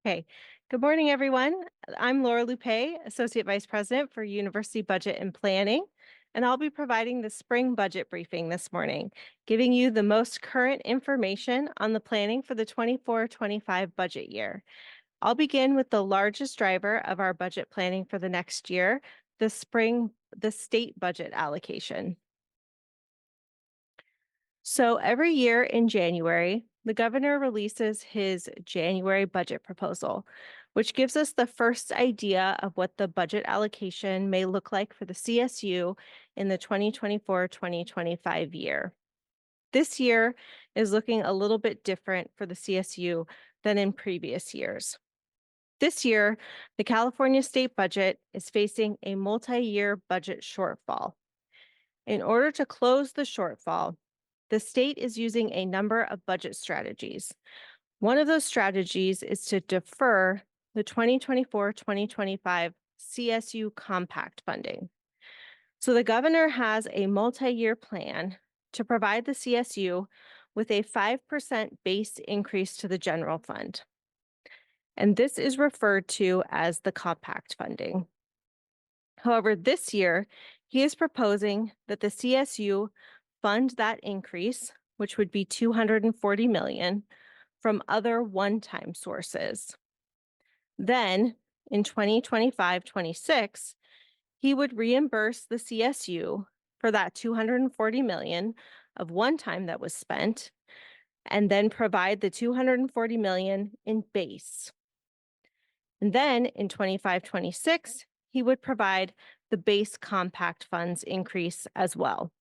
Okay. Good morning, everyone. I'm Laura Lupe, Associate Vice President for University Budget and Planning, and I'll be providing the spring budget briefing this morning, giving you the most current information on the planning for the 24-25 budget year. I'll begin with the largest driver of our budget planning for the next year, the state budget allocation. So every year in January, the governor releases his January budget proposal, which gives us the first idea of what the budget allocation may look like for the CSU in the 2024-2025 year. This year is looking a little bit different for the CSU than in previous years. This year, the California state budget is facing a multi-year budget shortfall. In order to close the shortfall, the state is using a number of budget strategies. One of those strategies is to defer the 2024-2025 CSU compact funding. So the governor has a multi-year plan to provide the CSU with a 5% base increase to the general fund. And this is referred to as the compact funding. However, this year, he is proposing that the CSU fund that increase, which would be 240 million, from other one-time sources. Then, in 2025-26, he would reimburse the CSU for that 240 million of one-time that was spent, and then provide the 240 million in base. And then in 25-26, he would provide the base compact funds increase as well.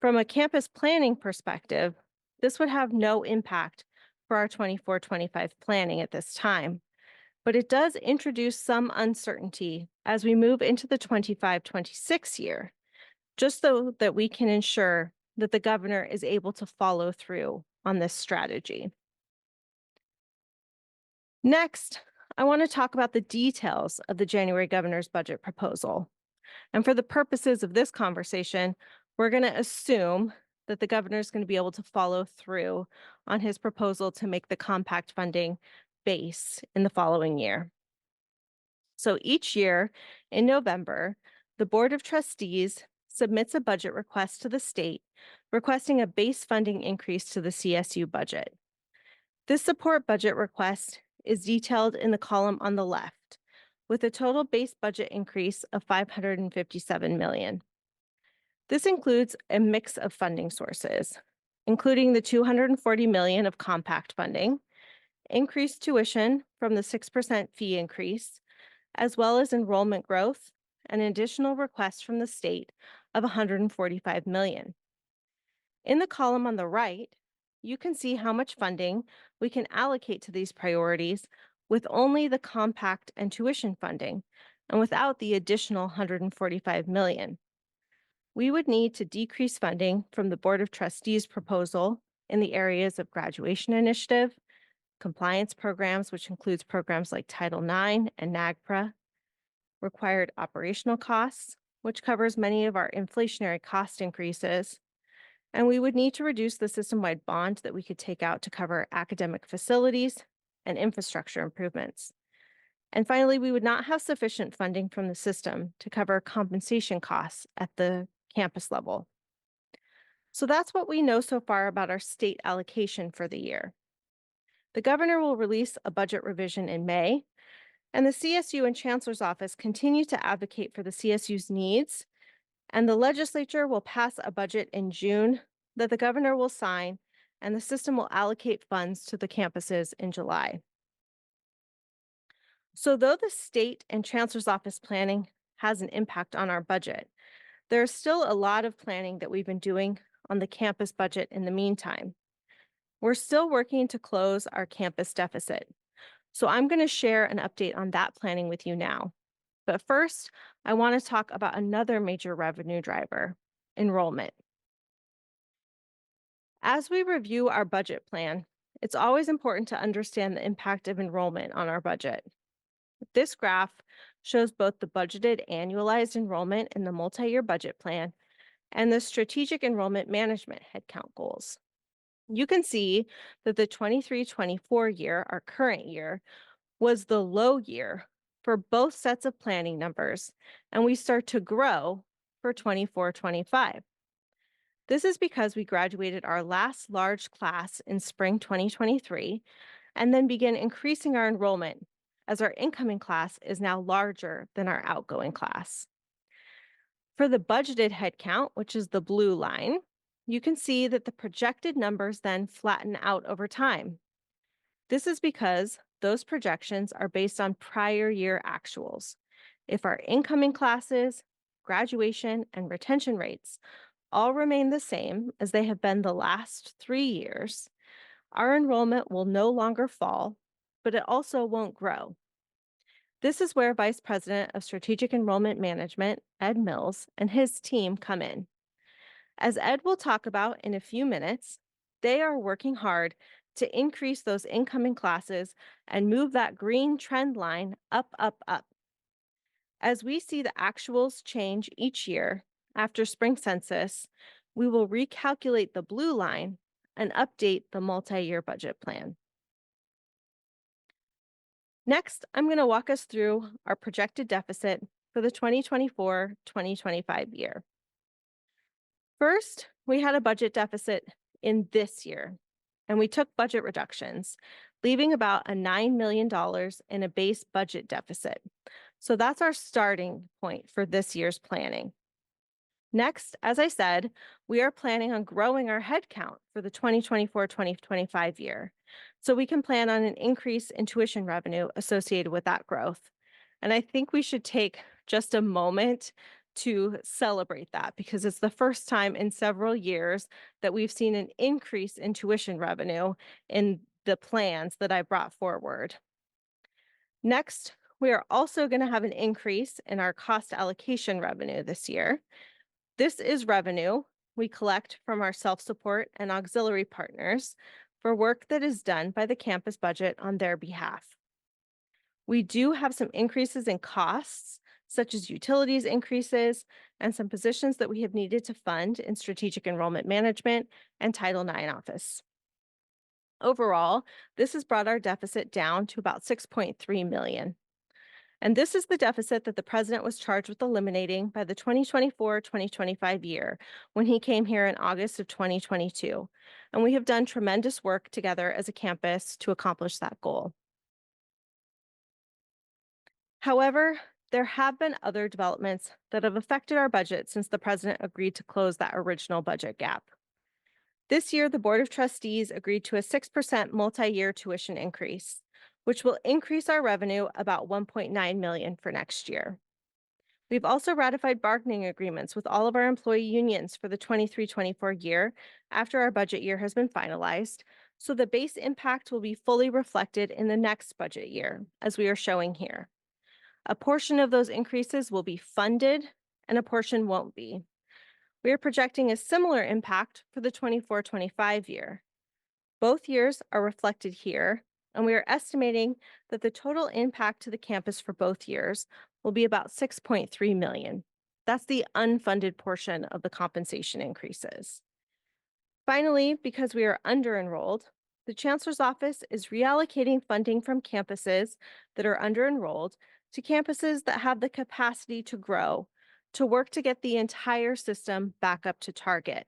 From a campus planning perspective, this would have no impact for our 24-25 planning at this time, but it does introduce some uncertainty as we move into the 25-26 year, just so that we can ensure that the governor is able to follow through on this strategy. Next, I want to talk about the details of the January governor's budget proposal. And for the purposes of this conversation, we're going to assume that the governor is going to be able to follow through on his proposal to make the compact funding base in the following year. So each year in November, the Board of Trustees submits a budget request to the state requesting a base funding increase to the CSU budget. This support budget request is detailed in the column on the left, with a total base budget increase of 557 million. This includes a mix of funding sources, including the 240 million of compact funding, increased tuition from the 6% fee increase, as well as enrollment growth and an additional request from the state of 145 million. In the column on the right, you can see how much funding we can allocate to these priorities with only the compact and tuition funding and without the additional 145 million. We would need to decrease funding from the Board of Trustees proposal in the areas of graduation initiative, compliance programs, which includes programs like Title IX and NAGPRA, required operational costs, which covers many of our inflationary cost increases, and we would need to reduce the system-wide bond that we could take out to cover academic facilities and infrastructure improvements. And finally, we would not have sufficient funding from the system to cover compensation costs at the campus level. So that's what we know so far about our state allocation for the year. The governor will release a budget revision in May, and the CSU and Chancellor's Office continue to advocate for the CSU's needs, and the legislature will pass a budget in June that the governor will sign, and the system will allocate funds to the campuses in July. So though the state and Chancellor's Office planning has an impact on our budget, there's still a lot of planning that we've been doing on the campus budget in the meantime. We're still working to close our campus deficit. So I'm going to share an update on that planning with you now. But first, I want to talk about another major revenue driver, enrollment. As we review our budget plan, it's always important to understand the impact of enrollment on our budget. This graph shows both the budgeted annualized enrollment in the multi-year budget plan and the strategic enrollment management headcount goals. You can see that the 23-24 year, our current year, was the low year for both sets of planning numbers, and we start to grow for 24-25. This is because we graduated our last large class in spring 2023 and then begin increasing our enrollment as our incoming class is now larger than our outgoing class. For the budgeted headcount, which is the blue line, you can see that the projected numbers then flatten out over time. This is because those projections are based on prior year actuals. If our incoming classes, graduation, and retention rates all remain the same as they have been the last 3 years, our enrollment will no longer fall, but it also won't grow. This is where Vice President of Strategic Enrollment Management, Ed Mills, and his team come in. As Ed will talk about in a few minutes, they are working hard to increase those incoming classes and move that green trend line up, up, up. As we see the actuals change each year after spring census, we will recalculate the blue line and update the multi-year budget plan. Next, I'm going to walk us through our projected deficit for the 2024-2025 year. First, we had a budget deficit in this year, and we took budget reductions, leaving about a $9 million in a base budget deficit. So that's our starting point for this year's planning. Next, as I said, we are planning on growing our headcount for the 2024-2025 year, so we can plan on an increase in tuition revenue associated with that growth. And I think we should take just a moment to celebrate that because it's the first time in several years that we've seen an increase in tuition revenue in the plans that I brought forward. Next, we are also going to have an increase in our cost allocation revenue this year. This is revenue we collect from our self-support and auxiliary partners for work that is done by the campus budget on their behalf. We do have some increases in costs, such as utilities increases and some positions that we have needed to fund in strategic enrollment management and Title IX office. Overall, this has brought our deficit down to about $6.3 million. And this is the deficit that the president was charged with eliminating by the 2024-2025 year when he came here in August of 2022. And we have done tremendous work together as a campus to accomplish that goal. However, there have been other developments that have affected our budget since the president agreed to close that original budget gap. This year, the Board of Trustees agreed to a 6% multi-year tuition increase, which will increase our revenue about $1.9 million for next year. We've also ratified bargaining agreements with all of our employee unions for the 23-24 year after our budget year has been finalized, so the base impact will be fully reflected in the next budget year, as we are showing here. A portion of those increases will be funded and a portion won't be. We are projecting a similar impact for the 24-25 year. Both years are reflected here, and we are estimating that the total impact to the campus for both years will be about $6.3 million. That's the unfunded portion of the compensation increases. Finally, because we are under-enrolled, the Chancellor's Office is reallocating funding from campuses that are under-enrolled to campuses that have the capacity to grow, to work to get the entire system back up to target.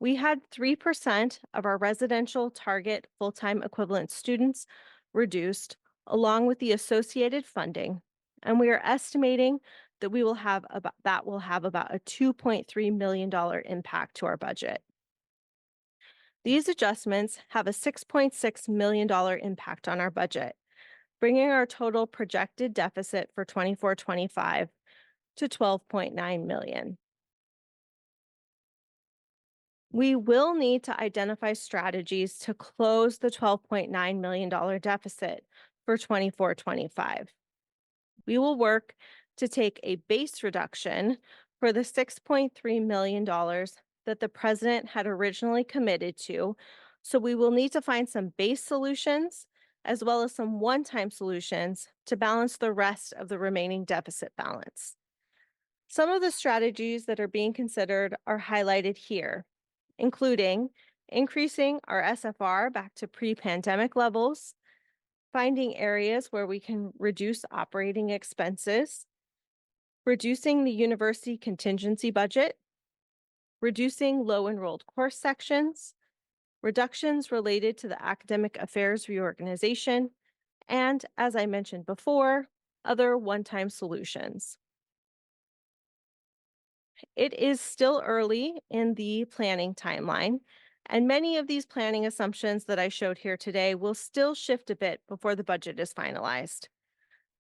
We had 3% of our residential target full-time equivalent students reduced, along with the associated funding, and we are estimating that will have about a $2.3 million impact to our budget. These adjustments have a $6.6 million impact on our budget, bringing our total projected deficit for 24-25 to $12.9 million. We will need to identify strategies to close the $12.9 million deficit for 24-25. We will work to take a base reduction for the $6.3 million that the president had originally committed to. So we will need to find some base solutions as well as some one-time solutions to balance the rest of the remaining deficit balance. Some of the strategies that are being considered are highlighted here, including increasing our SFR back to pre-pandemic levels, finding areas where we can reduce operating expenses, reducing the university contingency budget, reducing low enrolled course sections, reductions related to the academic affairs reorganization, and, as I mentioned before, other one-time solutions. It is still early in the planning timeline, and many of these planning assumptions that I showed here today will still shift a bit before the budget is finalized.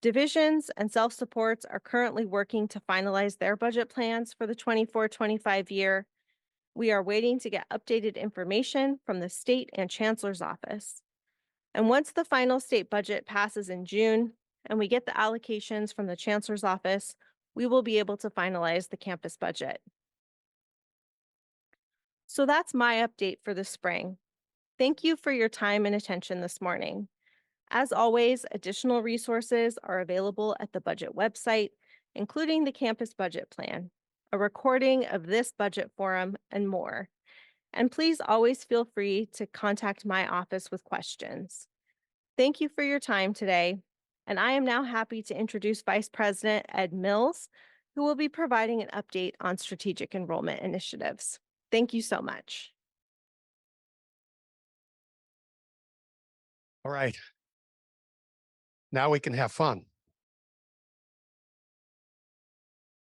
Divisions and self-supports are currently working to finalize their budget plans for the 24-25 year. We are waiting to get updated information from the state and chancellor's office. And once the final state budget passes in June and we get the allocations from the chancellor's office, we will be able to finalize the campus budget. So that's my update for the spring. Thank you for your time and attention this morning. As always, additional resources are available at the budget website, including the campus budget plan, a recording of this budget forum, and more. And please always feel free to contact my office with questions. Thank you for your time today, and I am now happy to introduce Vice President Ed Mills, who will be providing an update on strategic enrollment initiatives. Thank you so much. All right. Now we can have fun.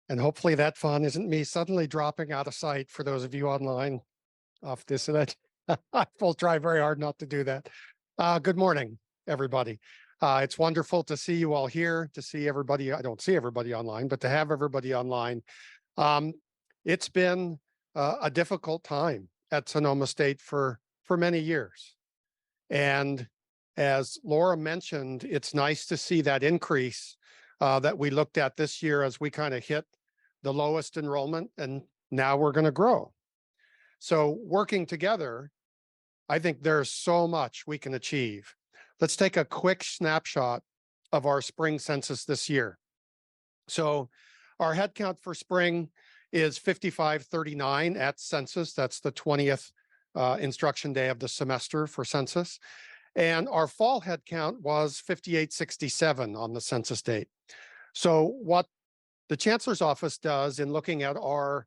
And hopefully that fun isn't me suddenly dropping out of sight for those of you online off this event. I will try very hard not to do that. Good morning, everybody. It's wonderful to see you all here, to see everybody. I don't see everybody online, but to have everybody online. It's been a difficult time at Sonoma State for many years. And as Laura mentioned, it's nice to see that increase that we looked at this year as we kind of hit the lowest enrollment, and now we're going to grow. So working together, I think there's so much we can achieve. Let's take a quick snapshot of our spring census this year. So our head count for spring is 5539 at census. That's the 20th instruction day of the semester for census. And our fall head count was 5867 on the census date. So what the chancellor's office does in looking at our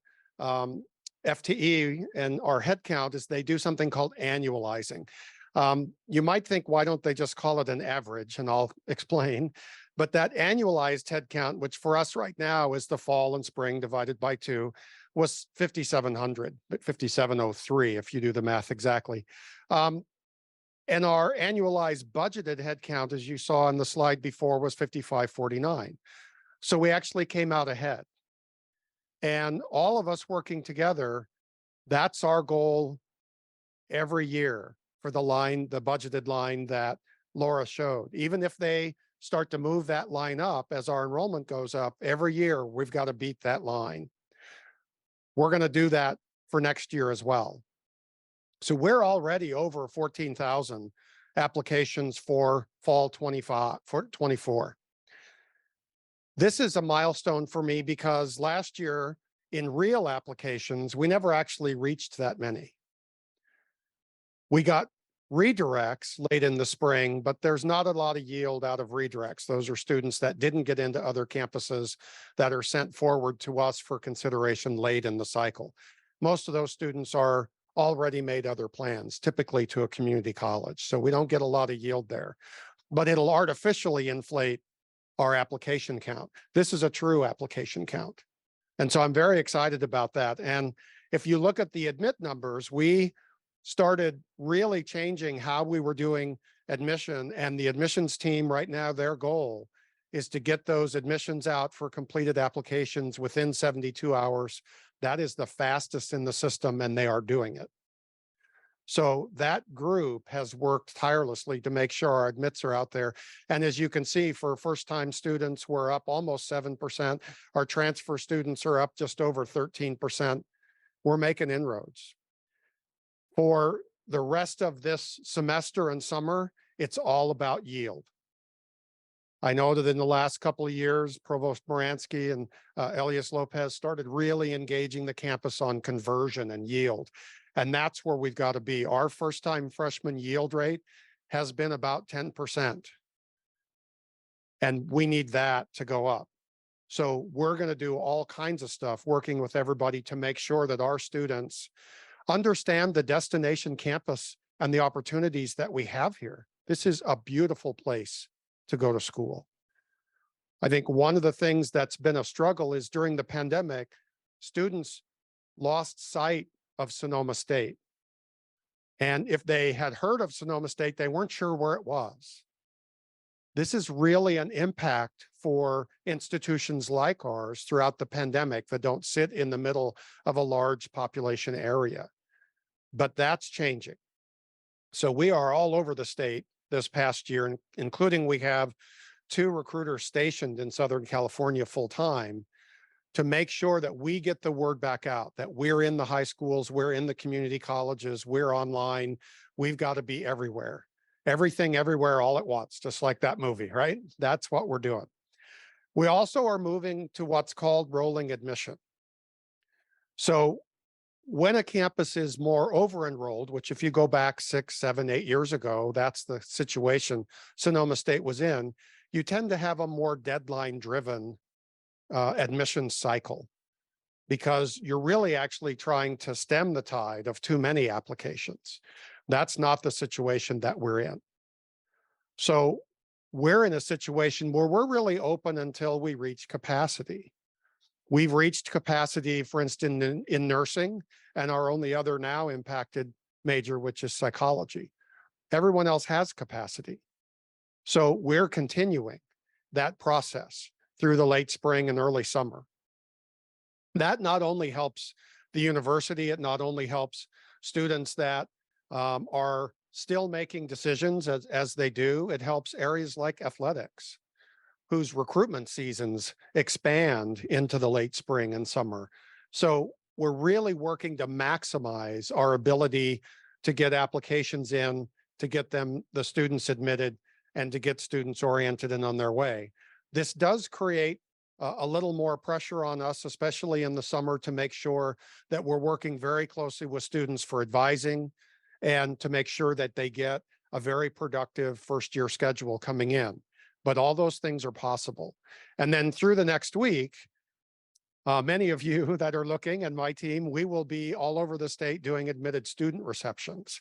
FTE and our head count is they do something called annualizing. You might think, why don't they just call it an average? And I'll explain. But that annualized head count, which for us right now is the fall and spring divided by 2, was 5,700, but 5,703 if you do the math exactly. And our annualized budgeted head count, as you saw on the slide before, was 5,549. So we actually came out ahead. And all of us working together, that's our goal every year for the line, the budgeted line that Laura showed. Even if they start to move that line up as our enrollment goes up, every year we've got to beat that line. We're going to do that for next year as well. So we're already over 14,000 applications for fall 24. This is a milestone for me because last year in real applications, we never actually reached that many. We got redirects late in the spring, but there's not a lot of yield out of redirects. Those are students that didn't get into other campuses that are sent forward to us for consideration late in the cycle. Most of those students are already made other plans, typically to a community college. So we don't get a lot of yield there, but it'll artificially inflate our application count. This is a true application count. And so I'm very excited about that. And if you look at the admit numbers, we started really changing how we were doing admission, and the admissions team right now, their goal is to get those admissions out for completed applications within 72 hours. That is the fastest in the system, and they are doing it. So that group has worked tirelessly to make sure our admits are out there. And as you can see, for first-time students, we're up almost 7%. Our transfer students are up just over 13%. We're making inroads. For the rest of this semester and summer, it's all about yield. I know that in the last couple of years, Provost Moransky and Elias Lopez started really engaging the campus on conversion and yield. And that's where we've got to be. Our first time freshman yield rate has been about 10%. And we need that to go up. So we're going to do all kinds of stuff working with everybody to make sure that our students understand the destination campus and the opportunities that we have here. This is a beautiful place to go to school. I think one of the things that's been a struggle is during the pandemic, students lost sight of Sonoma State. And if they had heard of Sonoma State, they weren't sure where it was. This is really an impact for institutions like ours throughout the pandemic that don't sit in the middle of a large population area. But that's changing. So we are all over the state this past year, including we have 2 recruiters stationed in Southern California full time to make sure that we get the word back out, that we're in the high schools, we're in the community colleges, we're online. We've got to be everywhere. Everything, everywhere, all at once, just like that movie, right? That's what we're doing. We also are moving to what's called rolling admission. So when a campus is more over enrolled, which if you go back 6, 7, 8 years ago, that's the situation Sonoma State was in, you tend to have a more deadline driven admission cycle because you're really actually trying to stem the tide of too many applications. That's not the situation that we're in. So we're in a situation where we're really open until we reach capacity. We've reached capacity, for instance, in nursing, and our only other now impacted major, which is psychology. Everyone else has capacity. So we're continuing that process through the late spring and early summer. That not only helps the university, it not only helps students that are still making decisions as they do, it helps areas like athletics, whose recruitment seasons expand into the late spring and summer. So we're really working to maximize our ability to get applications in, to get the students admitted, and to get students oriented and on their way. This does create a little more pressure on us, especially in the summer, to make sure that we're working very closely with students for advising and to make sure that they get a very productive first year schedule coming in. But all those things are possible. And then through the next week, many of you that are looking and my team, we will be all over the state doing admitted student receptions.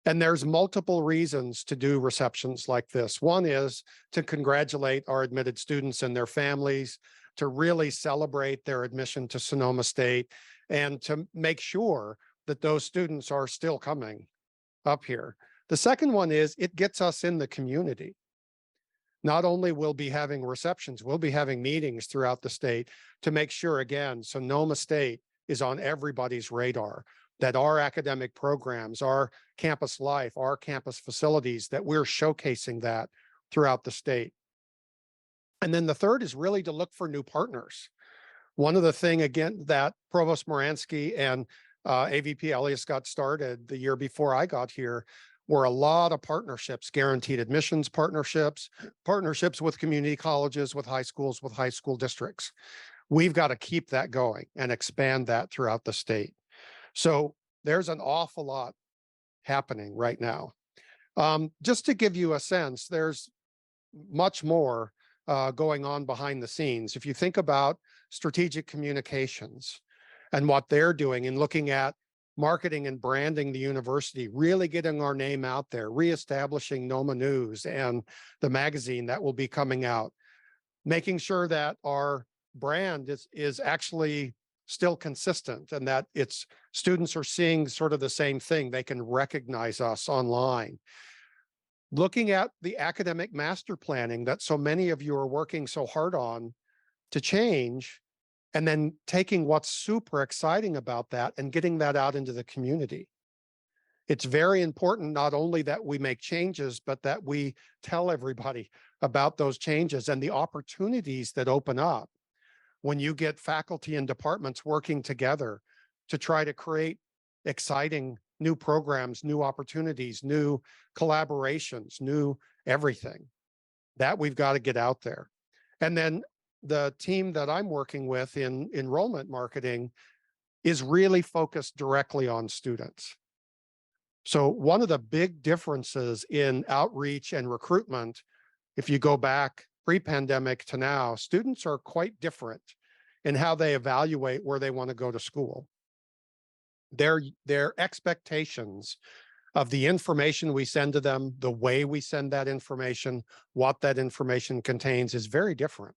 And there's multiple reasons to do receptions like this. One is to congratulate our admitted students and their families, to really celebrate their admission to Sonoma State, and to make sure that those students are still coming up here. The second one is it gets us in the community. Not only will be having receptions, we'll be having meetings throughout the state to make sure, again, Sonoma State is on everybody's radar, that our academic programs, our campus life, our campus facilities, that we're showcasing that throughout the state. And then the third is really to look for new partners. One of the things, again, that Provost Moransky and AVP Elias got started the year before I got here were a lot of partnerships, guaranteed admissions partnerships, partnerships with community colleges, with high schools, with high school districts. We've got to keep that going and expand that throughout the state. So there's an awful lot happening right now. Just to give you a sense, there's much more going on behind the scenes. If you think about strategic communications and what they're doing and looking at marketing and branding the university, really getting our name out there, reestablishing Noma News and the magazine that will be coming out, making sure that our brand is actually still consistent and that its students are seeing sort of the same thing. They can recognize us online. Looking at the academic master planning that so many of you are working so hard on to change, and then taking what's super exciting about that and getting that out into the community. It's very important not only that we make changes, but that we tell everybody about those changes and the opportunities that open up when you get faculty and departments working together to try to create exciting new programs, new opportunities, new collaborations, new everything. That we've got to get out there. And then the team that I'm working with in enrollment marketing, is really focused directly on students. So one of the big differences in outreach and recruitment, if you go back pre-pandemic to now, students are quite different in how they evaluate where they want to go to school. Their expectations of the information we send to them, the way we send that information, what that information contains is very different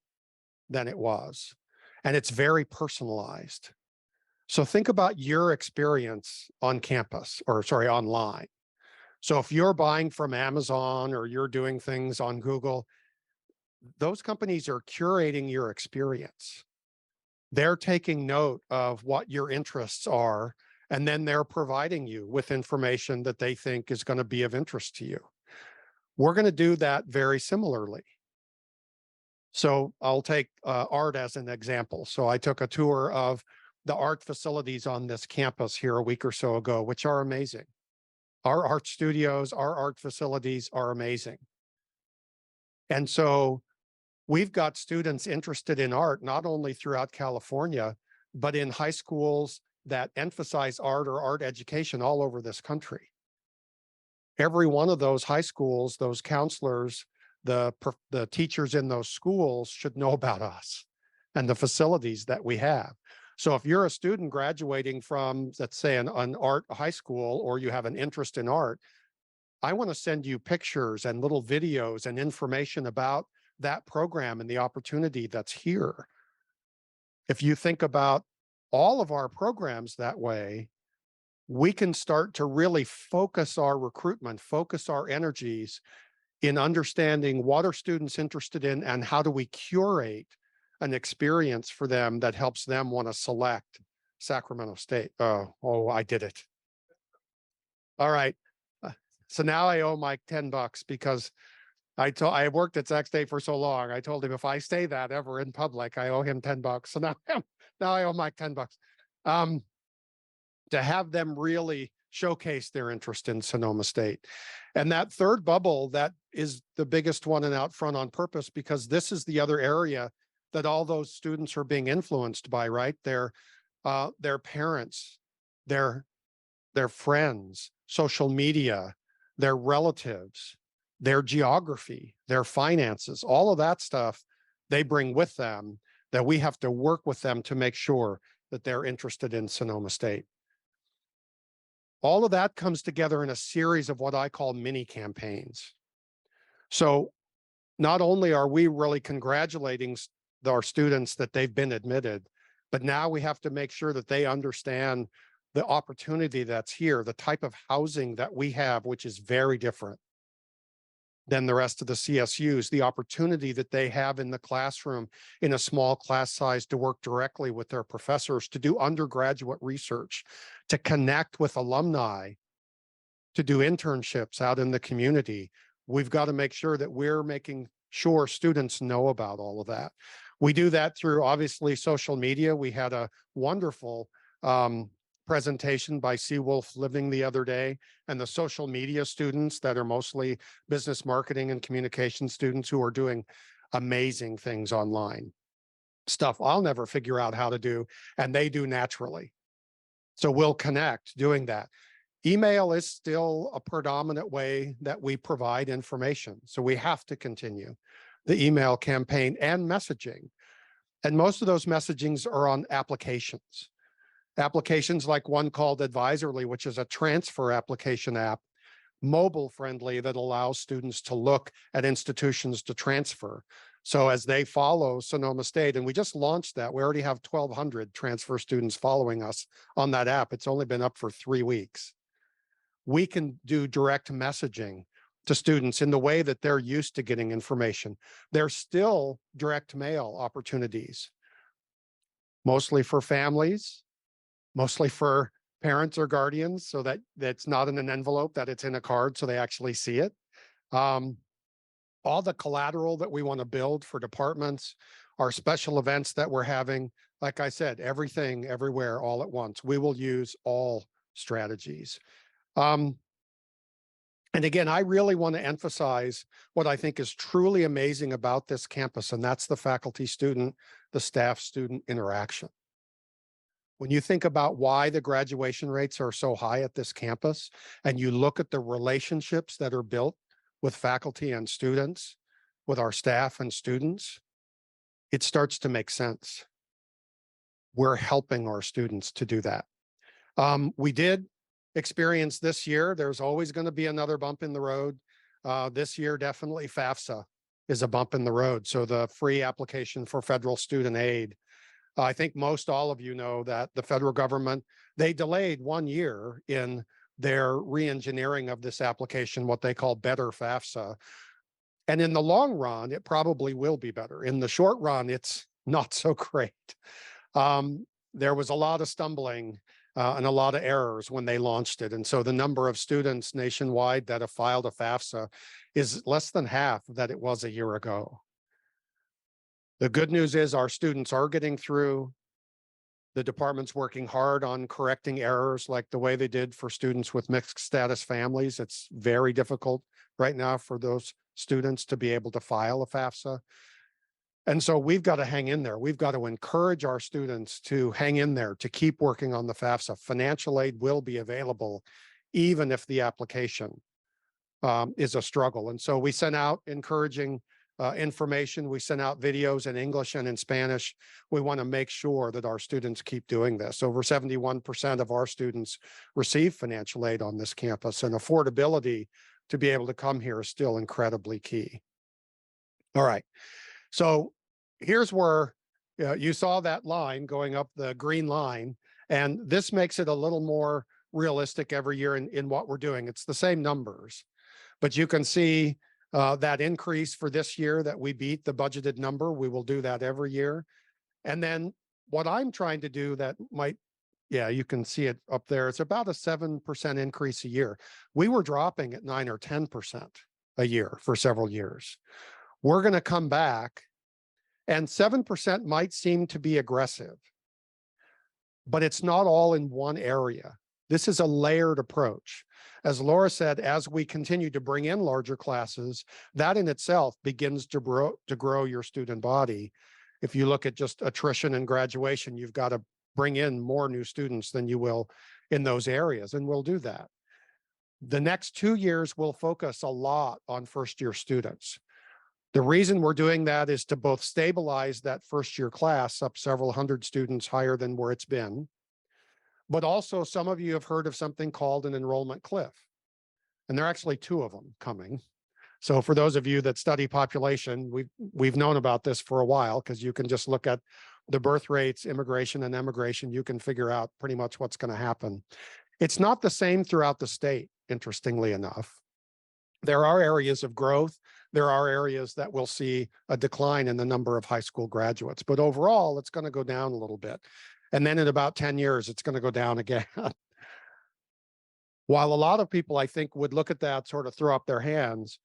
than it was. And it's very personalized. So think about your experience on campus, or sorry, online. So if you're buying from Amazon or you're doing things on Google, those companies are curating your experience. They're taking note of what your interests are, and then they're providing you with information that they think is going to be of interest to you. We're going to do that very similarly. So I'll take art as an example. So I took a tour of the art facilities on this campus here a week or so ago, which are amazing. Our art studios, our art facilities are amazing. And so we've got students interested in art, not only throughout California, but in high schools that emphasize art or art education all over this country. Every one of those high schools, those counselors, the teachers in those schools should know about us and the facilities that we have. So if you're a student graduating from, let's say, an art high school, or you have an interest in art, I want to send you pictures and little videos and information about that program and the opportunity that's here. If you think about all of our programs that way, we can start to really focus our recruitment, focus our energies in understanding what are students interested in and how do we curate an experience for them that helps them want to select Sacramento State. Oh, I did it. All right. Uh, So now I owe Mike $10 because I worked at Sac State for so long. I told him if I say that ever in public, I owe him $10. So now, now I owe Mike $10. Um, to have them really showcase their interest in Sonoma State. And that third bubble, that is the biggest one and out front on purpose, because this is the other area that all those students are being influenced by, right? Their parents, their their friends, social media, their relatives, their geography, their finances, all of that stuff they bring with them, that we have to work with them to make sure that they're interested in Sonoma State. All of that comes together in a series of what I call mini campaigns. So not only are we really congratulating our students that they've been admitted, but now we have to make sure that they understand the opportunity that's here, the type of housing that we have, which is very different than the rest of the CSUs, the opportunity that they have in the classroom in a small class size to work directly with their professors, to do undergraduate research, to connect with alumni, to do internships out in the community. We've got to make sure that we're making sure students know about all of that. We do that through obviously social media. We had a wonderful presentation by Seawolf Living the other day, and the social media students that are mostly business marketing and communication students who are doing amazing things online. Stuff I'll never figure out how to do, and they do naturally. So we'll connect doing that. Email is still a predominant way that we provide information. So we have to continue the email campaign and messaging. And most of those messagings are on applications. Applications like one called Advisorly, which is a transfer application app, mobile friendly, that allows students to look at institutions to transfer. So as they follow Sonoma State, and we just launched that, we already have 1,200 transfer students following us on that app. It's only been up for 3 weeks. We can do direct messaging to students in the way that they're used to getting information. There's still direct mail opportunities, mostly for families, mostly for parents or guardians, so that that's not in an envelope, that it's in a card so they actually see it. Um, all the collateral that we want to build for departments, our special events that we're having, like I said, everything, everywhere, all at once. We will use all strategies. Um, and again, I really want to emphasize what I think is truly amazing about this campus, and that's the faculty student, the staff student interaction. When you think about why the graduation rates are so high at this campus, and you look at the relationships that are built with faculty and students, with our staff and students, it starts to make sense. We're helping our students to do that. We did experience this year, there's always going to be another bump in the road. This year, definitely FAFSA is a bump in the road. So the free application for federal student aid. I think most all of you know that the federal government, they delayed 1 year in their re-engineering of this application, what they call better FAFSA. And in the long run, it probably will be better. In the short run, it's not so great. There was a lot of stumbling and a lot of errors when they launched it. And so the number of students nationwide that have filed a FAFSA is less than half that it was a year ago. The good news is our students are getting through. The department's working hard on correcting errors like the way they did for students with mixed status families. It's very difficult right now for those students to be able to file a FAFSA. And so we've got to hang in there. We've got to encourage our students to hang in there, to keep working on the FAFSA. Financial aid will be available, even if the application is a struggle. And so we sent out encouraging information. We sent out videos in English and in Spanish. We want to make sure that our students keep doing this. Over 71% of our students receive financial aid on this campus, and affordability to be able to come here is still incredibly key. All right. So here's where you saw that line going up, the green line, and this makes it a little more realistic every year in what we're doing. It's the same numbers, but you can see that increase for this year that we beat the budgeted number. We will do that every year. And then what I'm trying to do that might, yeah, you can see it up there. It's about a 7% increase a year. We were dropping at 9 or 10% a year for several years. We're going to come back, and 7% might seem to be aggressive, but it's not all in one area. This is a layered approach. As Laura said, as we continue to bring in larger classes, that in itself begins to grow your student body. If you look at just attrition and graduation, you've got to bring in more new students than you will in those areas, and we'll do that. The next 2 years, we'll focus a lot on first-year students. The reason we're doing that is to both stabilize that first-year class up several hundred students higher than where it's been, but also some of you have heard of something called an enrollment cliff. And there are actually 2 of them coming. So for those of you that study population, we've known about this for a while, because you can just look at the birth rates, immigration and emigration, you can figure out pretty much what's going to happen. It's not the same throughout the state, interestingly enough. There are areas of growth. There are areas that will see a decline in the number of high school graduates, but overall, it's going to go down a little bit. And then in about 10 years, it's going to go down again. While a lot of people, I think, would look at that, sort of throw up their hands,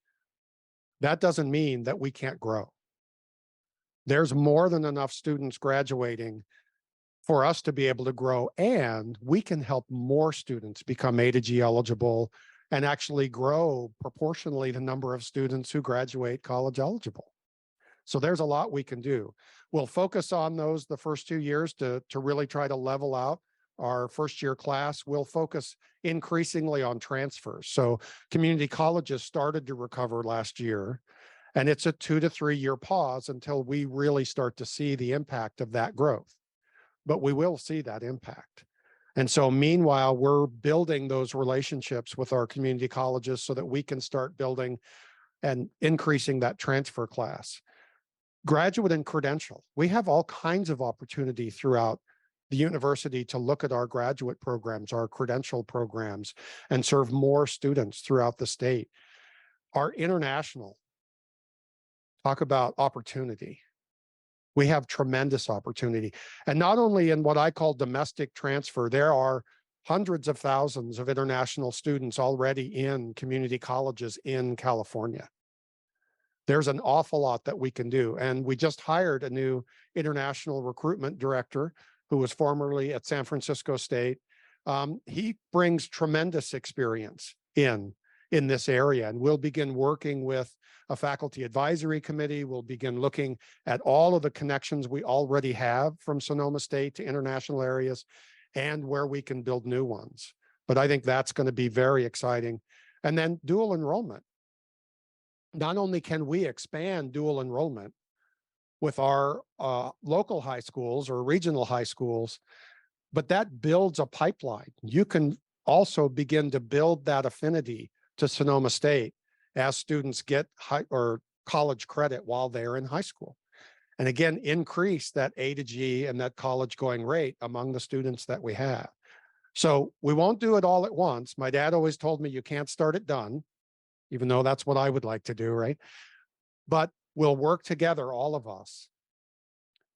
that doesn't mean that we can't grow. There's more than enough students graduating for us to be able to grow, and we can help more students become A to G eligible and actually grow proportionally the number of students who graduate college eligible. So there's a lot we can do. We'll focus on those the first 2 years to really try to level out our first year class. We'll focus increasingly on transfers. So community colleges started to recover last year, and it's a 2 to 3 year pause until we really start to see the impact of that growth. But we will see that impact. And so meanwhile, we're building those relationships with our community colleges so that we can start building and increasing that transfer class. Graduate and credential. We have all kinds of opportunity throughout the university to look at our graduate programs, our credential programs, and serve more students throughout the state. Our international, talk about opportunity. We have tremendous opportunity. And not only in what I call domestic transfer, there are hundreds of thousands of international students already in community colleges in California. There's an awful lot that we can do. And we just hired a new international recruitment director who was formerly at San Francisco State. He brings tremendous experience in in this area. And we'll begin working with a faculty advisory committee. We'll begin looking at all of the connections we already have from Sonoma State to international areas and where we can build new ones. But I think that's going to be very exciting. And then dual enrollment. Not only can we expand dual enrollment with our local high schools or regional high schools, but that builds a pipeline. You can also begin to build that affinity to Sonoma State as students get high or college credit while they're in high school. And again, increase that A to G and that college going rate among the students that we have. So we won't do it all at once. My dad always told me you can't start it done, even though that's what I would like to do, right? But we'll work together, all of us,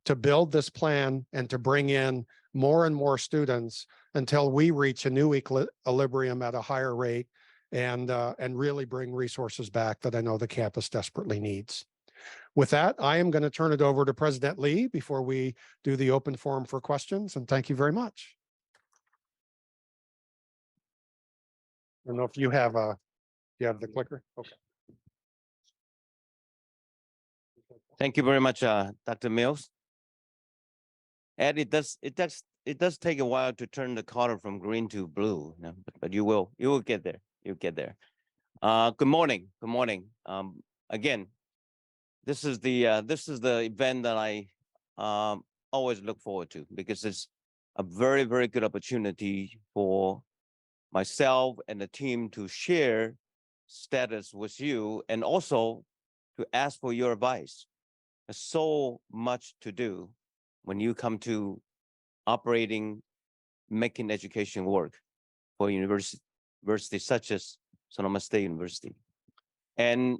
to build this plan and to bring in more and more students until we reach a new equilibrium at a higher rate and really bring resources back that I know the campus desperately needs. With that, I am going to turn it over to President Lee before we do the open forum for questions. And thank you very much. I don't know if you have the clicker. Okay. Thank you very much, Dr. Mills. Ed, it does take a while to turn the color from green to blue, you know, but you will get there. You'll get there. Good morning. Good morning. Again, this is the event that I always look forward to because it's a very, very good opportunity for myself and the team to share status with you and also to ask for your advice. There's so much to do when you come to operating, making education work for universities such as Sonoma State University. And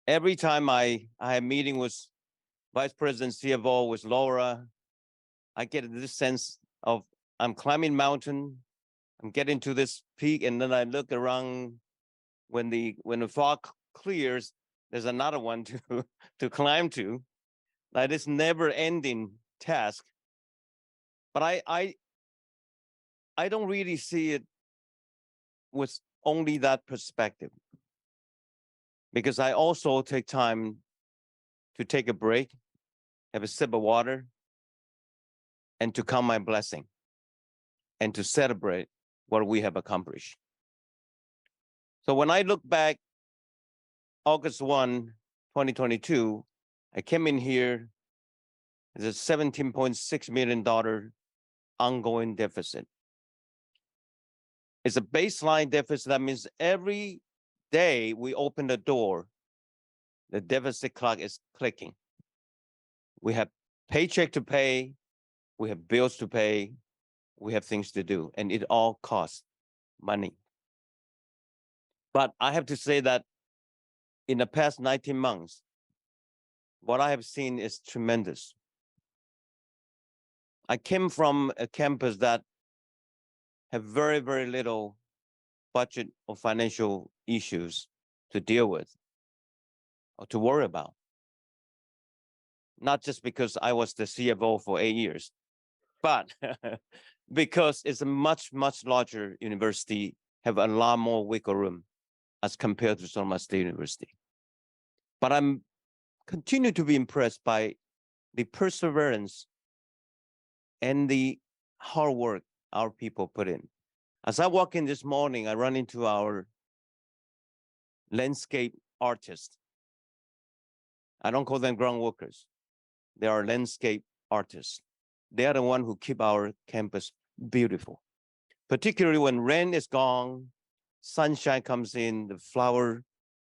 every time I have meeting with Vice President CFO with Laura, I get this sense of I'm climbing mountain, I'm getting to this peak, and then I look around when the fog clears, there's another one to climb to. Like this never-ending task. But I don't really see it with only that perspective. Because I also take time to take a break, have a sip of water, and to count my blessing, and to celebrate what we have accomplished. So when I look back, August 1, 2022, I came in here as a $17.6 million ongoing deficit. It's a baseline deficit. That means every day we open the door, the deficit clock is clicking. We have paycheck to pay, we have bills to pay, we have things to do, and it all costs money. But I have to say that in the past 19 months, what I have seen is tremendous. I came from a campus that have very, very little budget or financial issues to deal with or to worry about. Not just because I was the CFO for 8 years, but because it's a much, much larger university, have a lot more wiggle room as compared to Sonoma State University. But I'm continue to be impressed by the perseverance and the hard work our people put in. As I walk in this morning, I run into our landscape artists. I don't call them ground workers. They are landscape artists. They are the one who keep our campus beautiful, particularly when rain is gone, sunshine comes in, the flower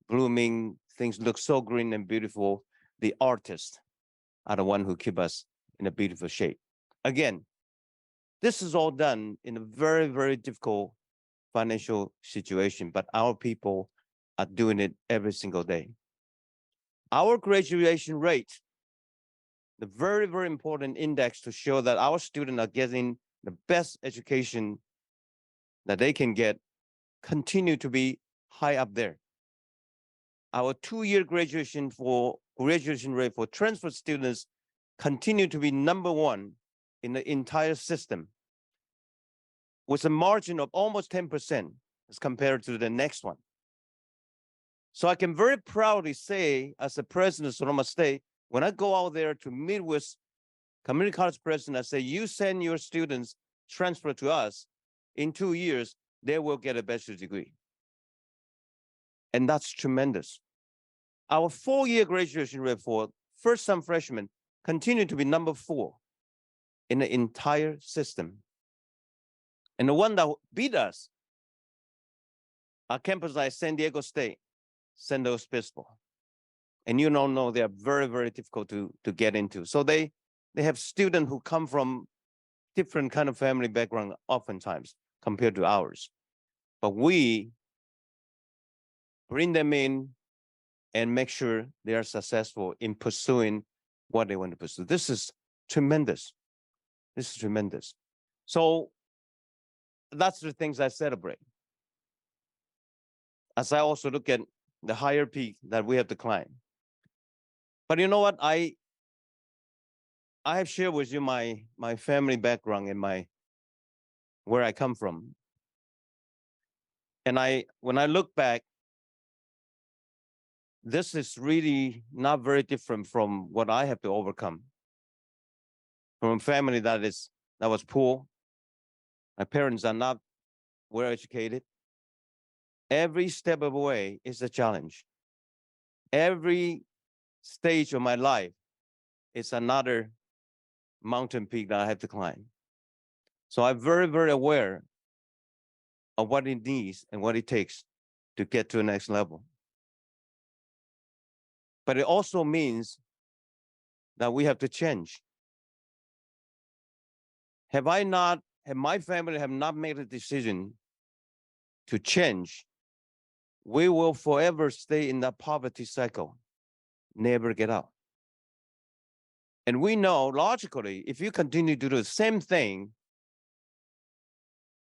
blooming, things look so green and beautiful. The artists are the one who keep us in a beautiful shape. Again, this is all done in a very, very difficult financial situation, but our people are doing it every single day. Our graduation rate, the very, very important index to show that our students are getting the best education that they can get, continue to be high up there. Our 2-year graduation rate for transfer students continue to be #1 in the entire system, with a margin of almost 10%. as compared to the next one. So I can very proudly say, as the president of Sonoma State, when I go out there to meet with community college president, I say, you send your students transfer to us, in 2 years, they will get a bachelor's degree. And that's tremendous. Our 4-year graduation rate for first-time freshmen continue to be number 4 in the entire system. And the one that beat us, our campus like San Diego State, San Luis Obispo. And you don't know, they are very, very difficult to get into. So they have students who come from different kind of family background oftentimes compared to ours. But we bring them in and make sure they are successful in pursuing what they want to pursue. This is tremendous. This is tremendous. So that's the things I celebrate. As I also look at the higher peak that we have to climb. But you know what? I have shared with you my family background and where I come from. And when I look back, this is really not very different from what I have to overcome. From a family that was poor. My parents are not well educated. Every step of the way is a challenge. Every stage of my life is another mountain peak that I have to climb. So I'm very, very aware of what it needs and what it takes to get to the next level. But it also means that we have to change. Have my family have not made a decision to change, we will forever stay in that poverty cycle, never get out. And we know logically, if you continue to do the same thing,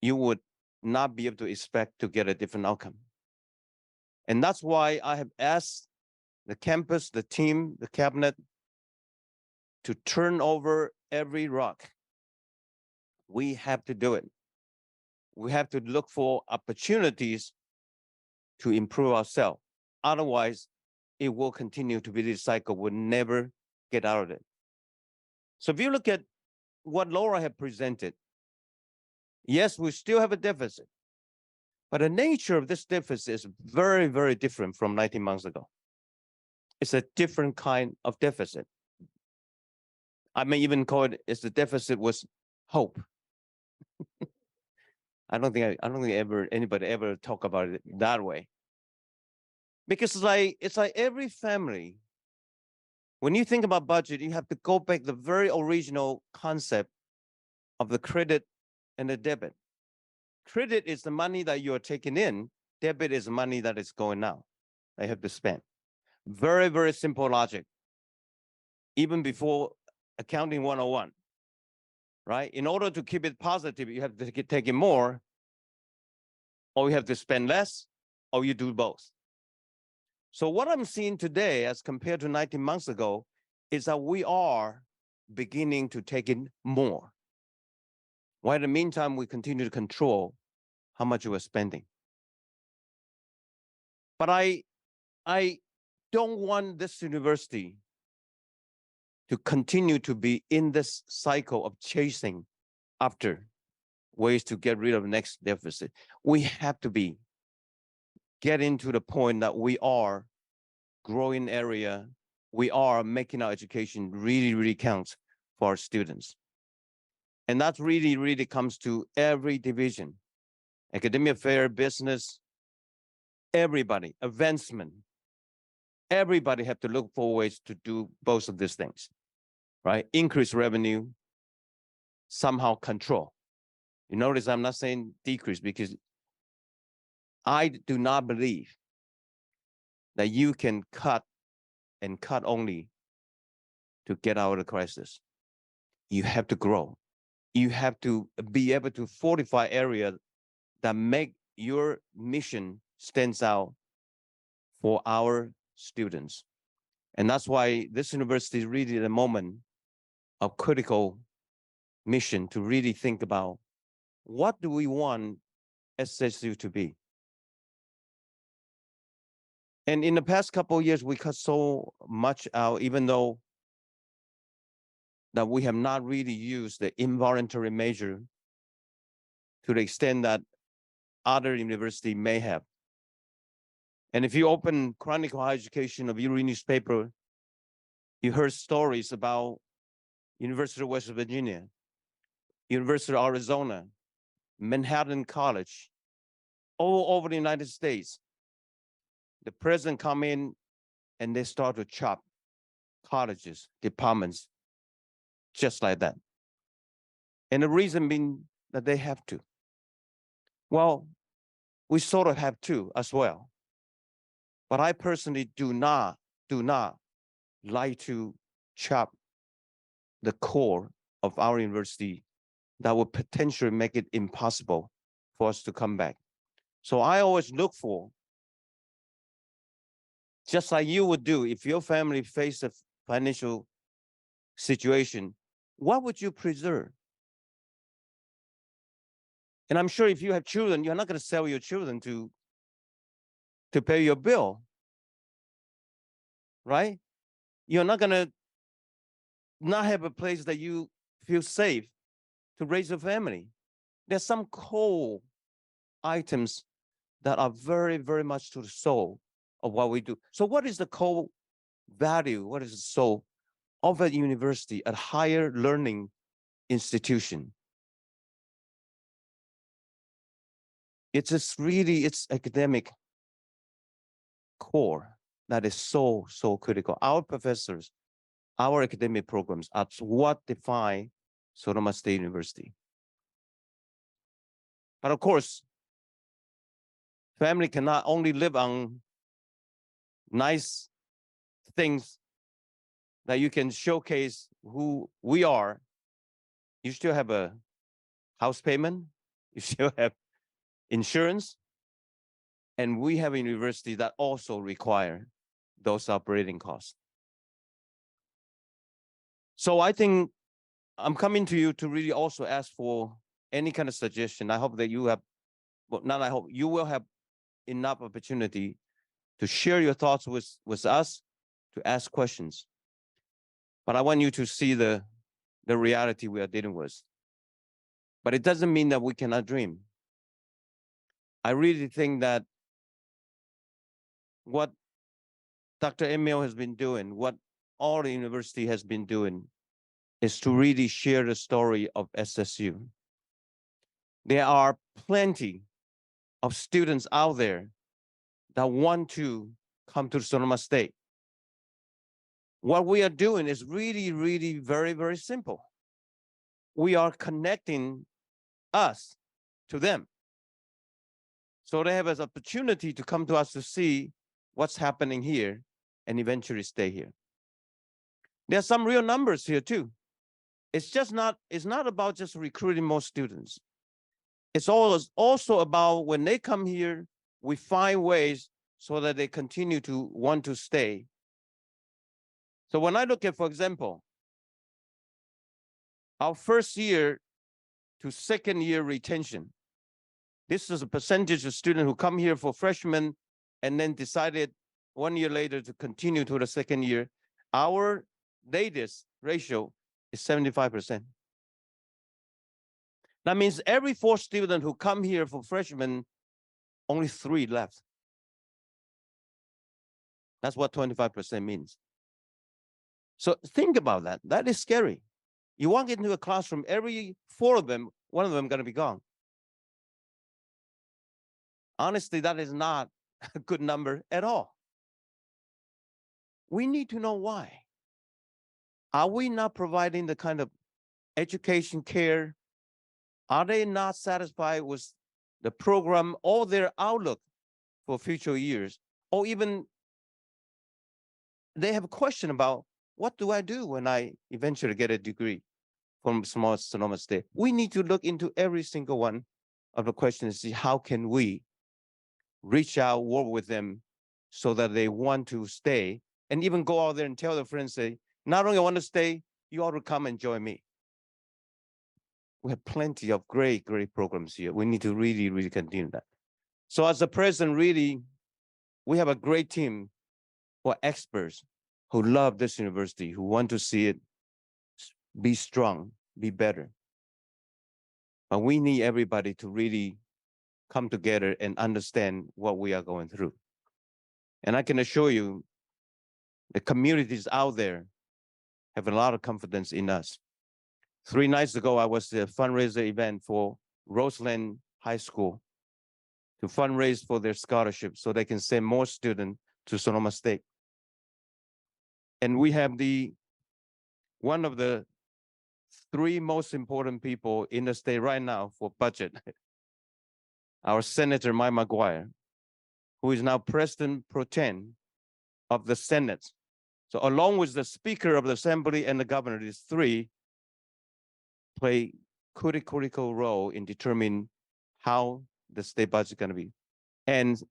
you would not be able to expect to get a different outcome. And that's why I have asked the campus, the team, the cabinet to turn over every rock. We have to do it. We have to look for opportunities to improve ourselves. Otherwise, it will continue to be this cycle. We'll never get out of it. So if you look at what Laura had presented, yes, we still have a deficit, but the nature of this deficit is very, very different from 19 months ago. It's a different kind of deficit. I may even call it, it's the deficit with hope. I don't think anybody ever talk about it that way. Because it's like every family, when you think about budget, you have to go back to the very original concept of the credit and the debit. Credit is the money that you are taking in. Debit is money that is going out. I have to spend. Very, very simple logic. Even before accounting 101, right? In order to keep it positive, you have to take in more, or you have to spend less, or you do both. So what I'm seeing today, as compared to 19 months ago, is that we are beginning to take in more. While in the meantime, we continue to control how much we're spending. But I don't want this university to continue to be in this cycle of chasing after ways to get rid of the next deficit. We have to be getting to the point that we are growing area. We are making our education really, really count for our students. And that really, really comes to every division. Academic affair, business, everybody, advancement. Everybody have to look for ways to do both of these things, right? Increase revenue, somehow control. You notice I'm not saying decrease, because I do not believe that you can cut and cut only to get out of the crisis. You have to grow. You have to be able to fortify areas that make your mission stands out for our students. And that's why this university is really the moment of critical mission to really think about, what do we want SSU to be? And in the past couple of years, we cut so much out, even though that we have not really used the involuntary measure to the extent that other university may have. And if you open Chronicle Higher Education of your newspaper, you heard stories about University of West Virginia, University of Arizona, Manhattan College, all over the United States. The president come in and they start to chop colleges, departments, just like that. And the reason being that they have to. Well, we sort of have to as well. But I personally do not like to chop the core of our university that would potentially make it impossible for us to come back. So I always look for, just like you would do if your family faced a financial situation, what would you preserve? And I'm sure if you have children, you're not going to sell your children to pay your bill, right? You're not going to not have a place that you feel safe to raise a family. There's some core items that are very, very much to the soul of what we do. So what is the core value? What is the soul of a university, a higher learning institution? It's just really its academic core that is so critical. Our professors, our academic programs are what define Sonoma State University. But of course, family cannot only live on nice things that you can showcase who we are. You still have a house payment, you still have insurance, and we have a university that also require those operating costs. So I think I'm coming to you to really also ask for any kind of suggestion. I hope that you have, well, not I hope, you will have enough opportunity to share your thoughts with us, to ask questions. But I want you to see the reality we are dealing with. But it doesn't mean that we cannot dream. I really think that what Dr. Emil has been doing, what all the university has been doing, is to really share the story of SSU. There are plenty of students out there that want to come to Sonoma State. What we are doing is really, really very, very simple. We are connecting us to them. So they have an opportunity to come to us to see what's happening here and eventually stay here. There's some real numbers here too. It's not about just recruiting more students. It's also about when they come here, we find ways so that they continue to want to stay. So when I look at, for example, our first year to second year retention, this is a percentage of students who come here for freshmen and then decided 1 year later to continue to the second year. Our latest ratio is 75%. That means every 4 students who come here for freshmen, only 3 left. That's what 25% means. So think about that. That is scary. You walk into a classroom, every 4 of them, 1 of them going to be gone. Honestly, that is not a good number at all. We need to know why. Are we not providing the kind of education care? Are they not satisfied with the program or their outlook for future years? Or even they have a question about, what do I do when I eventually get a degree from Sonoma State? We need to look into every single one of the questions and see how can we reach out, work with them so that they want to stay, and even go out there and tell their friends, say, not only I want to stay, you ought to come and join me. We have plenty of great programs here. We need to really, really continue that. So as the president, really, we have a great team who are experts, who love this university, who want to see it be strong, be better. But we need everybody to really come together and understand what we are going through. And I can assure you, the communities out there have a lot of confidence in us. 3 nights ago, I was at a fundraiser event for Roseland High School to fundraise for their scholarship so they can send more students to Sonoma State. And we have one of the 3 most important people in the state right now for budget, our Senator Mike McGuire, who is now President Pro Tem of the Senate. So along with the Speaker of the Assembly and the governor, these 3 play critical role in determining how the state budget is going to be. And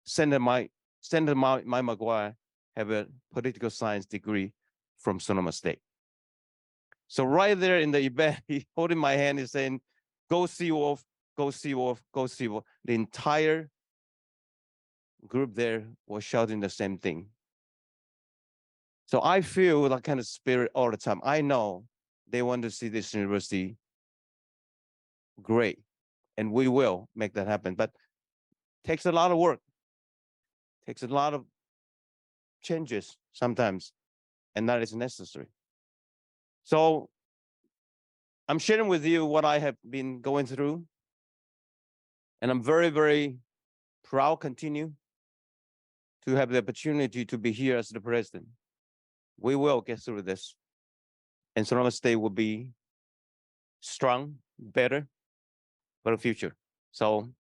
Senator Mike McGuire have a political science degree from Sonoma State. So right there in the event, he holding my hand and saying, "Go Seawolf, go Seawolf, go Seawolf." The entire group there was shouting the same thing. So I feel that kind of spirit all the time. I know they want to see this university great, and we will make that happen. But it takes a lot of work, takes a lot of changes sometimes, and that is necessary. So I'm sharing with you what I have been going through, and I'm very, very proud continue to have the opportunity to be here as the president. We will get through this, and Sonoma State will be strong, better for the future. So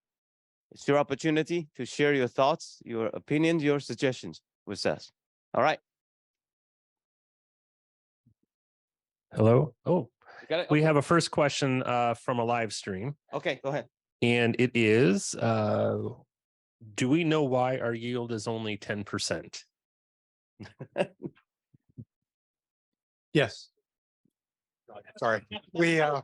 it's your opportunity to share your thoughts, your opinions, your suggestions with us. All right. Hello. Oh, You got it? we Okay. have a first question from a live stream, Okay, go ahead. and it is, do we know why our yield is only 10%? Yes. Sorry. We, I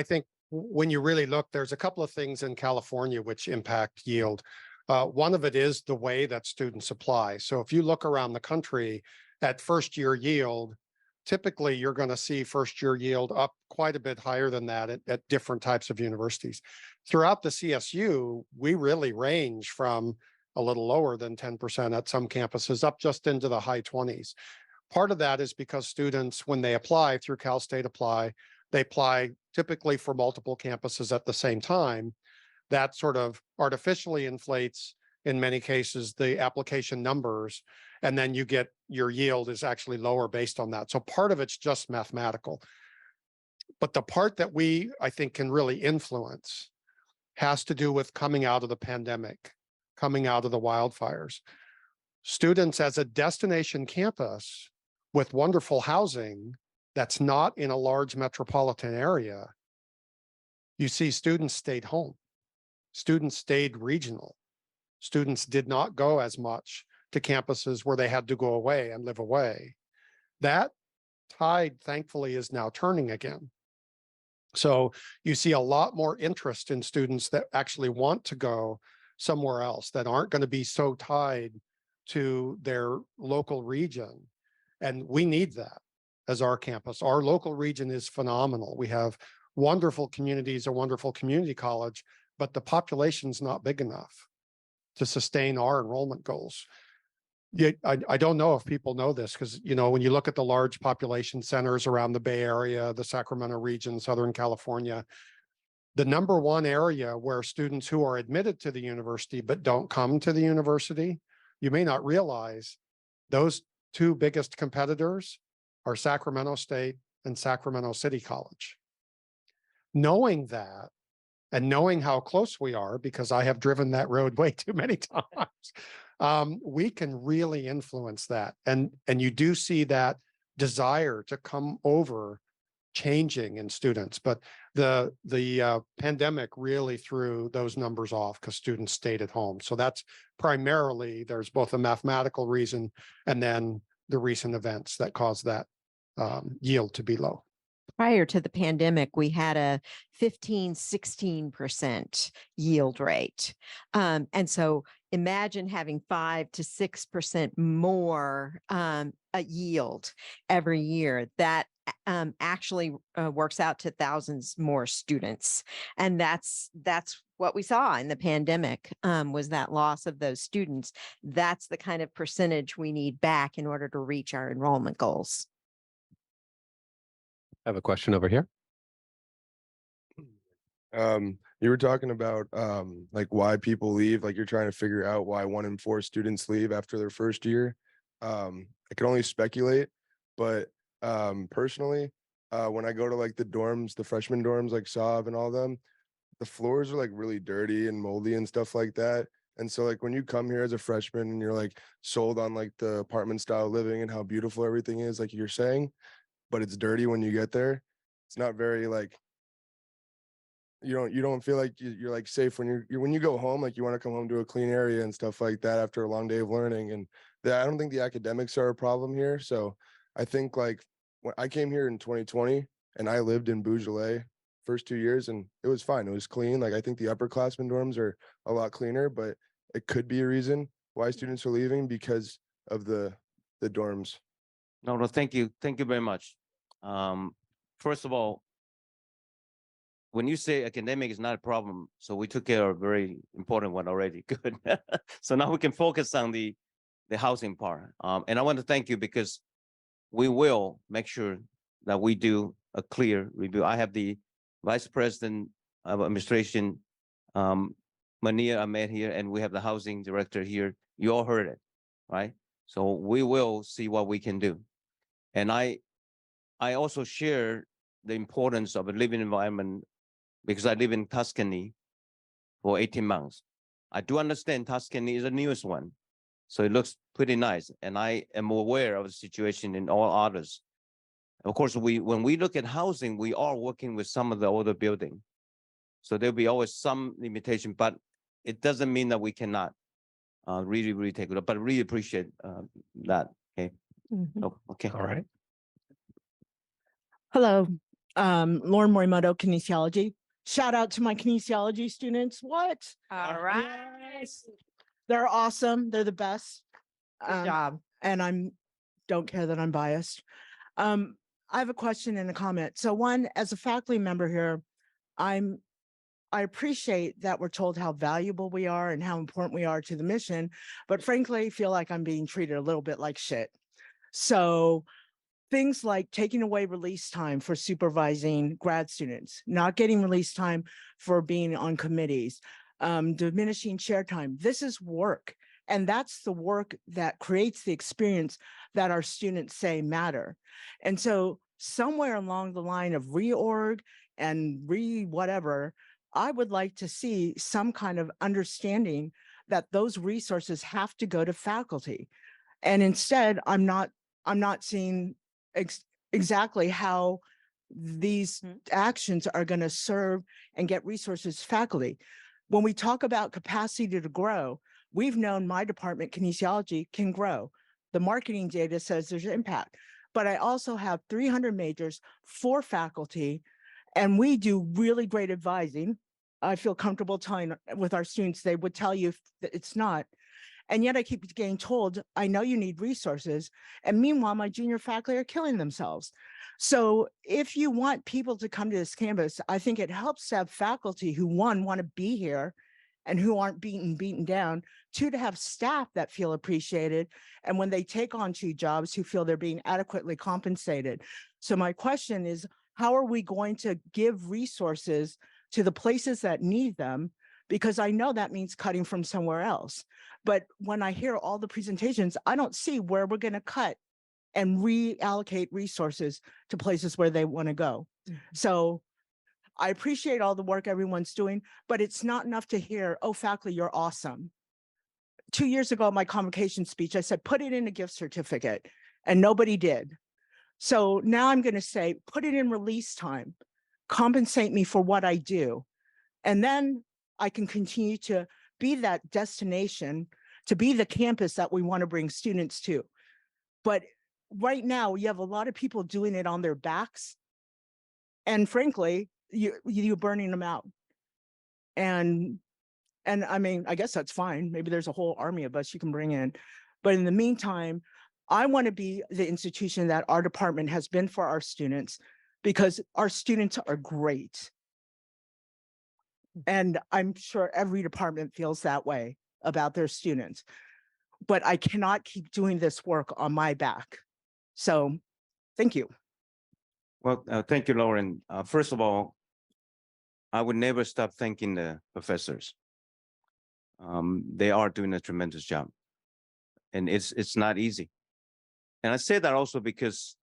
think when you really look, there's a couple of things in California which impact yield. One of it is the way that students apply. So if you look around the country at first year yield, typically you're going to see first year yield up quite a bit higher than that at different types of universities. Throughout the CSU, we really range from a little lower than 10% at some campuses up just into the high 20s. Part of that is because students, when they apply through Cal State Apply, they apply typically for multiple campuses at the same time. That sort of artificially inflates, in many cases, the application numbers, and then you get your yield is actually lower based on that. So part of it's just mathematical. But the part that we, I think, can really influence has to do with coming out of the pandemic, coming out of the wildfires. Students as a destination campus with wonderful housing that's not in a large metropolitan area, you see students stayed home. Students stayed regional. Students did not go as much to campuses where they had to go away and live away. That tide, thankfully, is now turning again. So you see a lot more interest in students that actually want to go somewhere else, that aren't going to be so tied to their local region. And we need that as our campus. Our local region is phenomenal. We have wonderful communities, a wonderful community college, but the population's not big enough to sustain our enrollment goals. Yeah, I don't know if people know this because, when you look at the large population centers around the Bay Area, the Sacramento region, Southern California, the number one area where students who are admitted to the university but don't come to the university, you may not realize those 2 biggest competitors are Sacramento State and Sacramento City College. Knowing that, and knowing how close we are, because I have driven that road way too many times, we can really influence that. And you do see that desire to come over changing in students. But the pandemic really threw those numbers off because students stayed at home. So that's primarily, there's both a mathematical reason and then the recent events that caused that yield to be low. prior to the pandemic, we had a 15-16% yield rate. And so imagine having 5 to 6% more a yield every year. That actually works out to thousands more students. And that's what we saw in the pandemic, was that loss of those students. That's the kind of percentage we need back in order to reach our enrollment goals. I have a question over here. You were talking about like why people leave, like you're trying to figure out why 1 in 4 students leave after their first year. I can only speculate, but personally, when I go to like the dorms, the freshman dorms, like Sav and all them, the floors are like really dirty and moldy and stuff like that. And so like when you come here as a freshman and you're like sold on like the apartment style living and how beautiful everything is, like you're saying, but it's dirty when you get there. It's not very like you don't feel like you're like safe when you're when you go home, like you want to come home to a clean area and stuff like that after a long day of learning. And I don't think the academics are a problem here. So I think like when I came here in 2020 and I lived in Beaujolais first 2 years and it was fine. It was clean. Like I think the upperclassmen dorms are a lot cleaner, but it could be a reason why students are leaving because of the dorms. No, thank you. Thank you very much. First of all, when you say academic is not a problem, so we took care of a very important one already. Good. So now we can focus on the housing part. And I want to thank you because we will make sure that we do a clear review. I have the Vice President of Administration, Mania Ahmed here, and we have the Housing Director here. You all heard it, right? So we will see what we can do. And I also share the importance of a living environment because I live in Tuscany for 18 months. I do understand Tuscany is the newest one, so it looks pretty nice. And I am aware of the situation in all others. Of course, when we look at housing, we are working with some of the older buildings. So there'll be always some limitation, but it doesn't mean that we cannot really take it up, but really appreciate that, okay? Mhm. Oh, okay. All right. Hello, Lauren Morimoto, kinesiology. Shout out to my kinesiology students. What? All right. Yes. They're awesome. They're the best. Good job. And don't care that I'm biased. I have a question and a comment. So one, as a faculty member here, I appreciate that we're told how valuable we are and how important we are to the mission, but frankly, I feel like I'm being treated a little bit like shit. So things like taking away release time for supervising grad students, not getting release time for being on committees, diminishing share time. This is work. And that's the work that creates the experience that our students say matter. And so somewhere along the line of reorg and whatever, I would like to see some kind of understanding that those resources have to go to faculty. And instead, I'm not seeing exactly how these actions are going to serve and get resources to faculty. When we talk about capacity to grow, we've known my department, kinesiology, can grow. The marketing data says there's impact, but I also have 300 majors, 4 faculty, and we do really great advising. I feel comfortable telling with our students, they would tell you if it's not. And yet I keep getting told, I know you need resources. And meanwhile, my junior faculty are killing themselves. So if you want people to come to this campus, I think it helps to have faculty who, one, want to be here and who aren't beaten down, 2, to have staff that feel appreciated. And when they take on 2 jobs, who feel they're being adequately compensated. So my question is, how are we going to give resources to the places that need them? Because I know that means cutting from somewhere else. But when I hear all the presentations, I don't see where we're going to cut and reallocate resources to places where they want to go. So I appreciate all the work everyone's doing, but it's not enough to hear, oh, faculty, you're awesome. 2 years ago, my convocation speech, I said, put it in a gift certificate, and nobody did. So now I'm going to say, put it in release time, compensate me for what I do. And then I can continue to be that destination, to be the campus that we want to bring students to. But right now, you have a lot of people doing it on their backs. And frankly, you burning them out. And I mean, I guess that's fine. Maybe there's a whole army of us you can bring in. But in the meantime, I want to be the institution that our department has been for our students, because our students are great. And I'm sure every department feels that way about their students. But I cannot keep doing this work on my back. So thank you. Well, thank you, Lauren. First of all, I would never stop thanking the professors. They are doing a tremendous job, and it's not easy. And I say that also because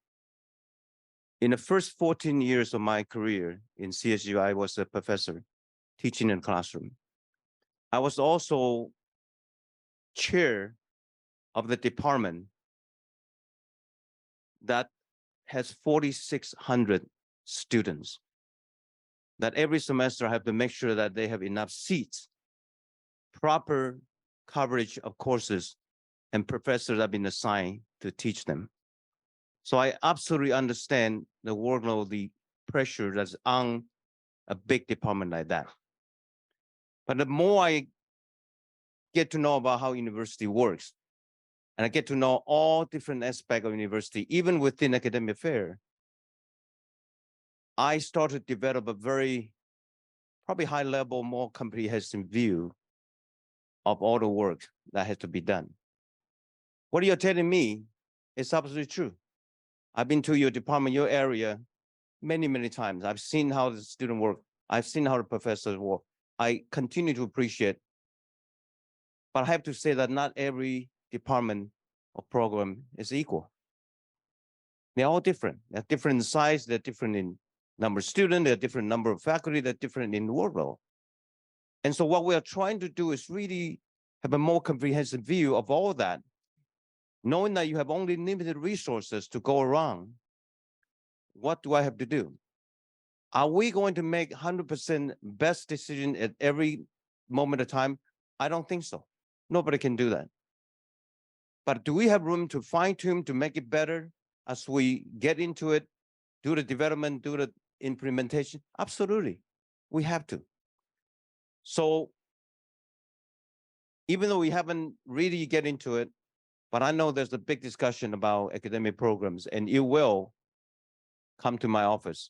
in the first 14 years of my career in CSU, I was a professor teaching in the classroom. I was also chair of the department that has 4,600 students, that every semester I have to make sure that they have enough seats, proper coverage of courses, and professors have been assigned to teach them. So I absolutely understand the workload, the pressure that's on a big department like that. But the more I get to know about how university works, and I get to know all different aspects of university, even within academic affair, I started to develop a very, probably high level, more comprehensive view of all the work that has to be done. What you're telling me is absolutely true. I've been to your department, your area, many, many times. I've seen how the student work. I've seen how the professors work. I continue to appreciate, but I have to say that not every department or program is equal. They're all different. They're different in size. They're different in number of students. They're different number of faculty. They're different in workload. And so what we are trying to do is really have a more comprehensive view of all that, knowing that you have only limited resources to go around. What do I have to do? Are we going to make 100% best decision at every moment of time? I don't think so. Nobody can do that. But do we have room to fine tune, to make it better as we get into it, do the development, do the implementation? Absolutely, we have to. So even though we haven't really get into it, but I know there's a big discussion about academic programs, and it will come to my office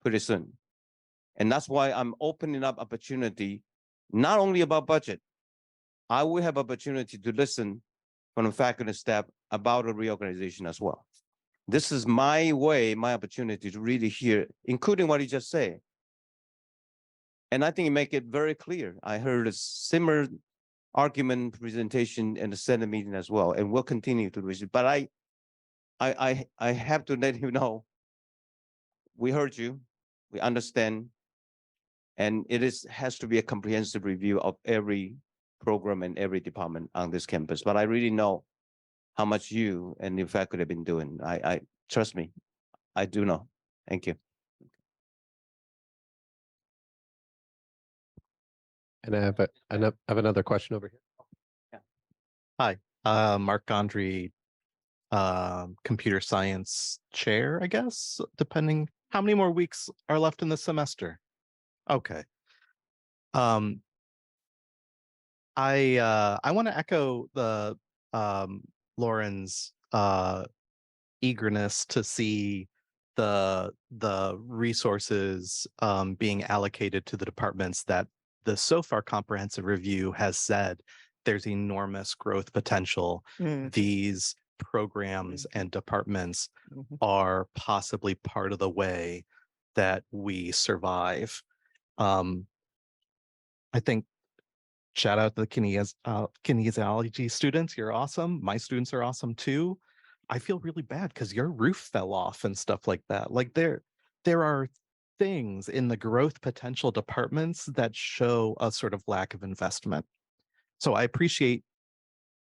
pretty soon. And that's why I'm opening up opportunity, not only about budget. I will have opportunity to listen from the faculty and staff about a reorganization as well. This is my way, my opportunity to really hear, including what you just said. And I think it make it very clear. I heard a similar argument presentation in the Senate meeting as well, and we'll continue to receive. But I have to let you know, we heard you, we understand, and it has to be a comprehensive review of every program and every department on this campus. But I really know how much you and your faculty have been doing. I trust me, I do know. Thank you. And I have another question over here. Yeah. Hi, Mark Gondry, computer science chair, I guess, depending. How many more weeks are left in the semester? Okay. I want to echo the Lauren's eagerness to see the resources being allocated to the departments that the so far comprehensive review has said there's enormous growth potential. These programs and departments are possibly part of the way that we survive. I think shout out to the kinesiology students. You're awesome. My students are awesome too. I feel really bad because your roof fell off and stuff like that. Like there are things in the growth potential departments that show a sort of lack of investment. So I appreciate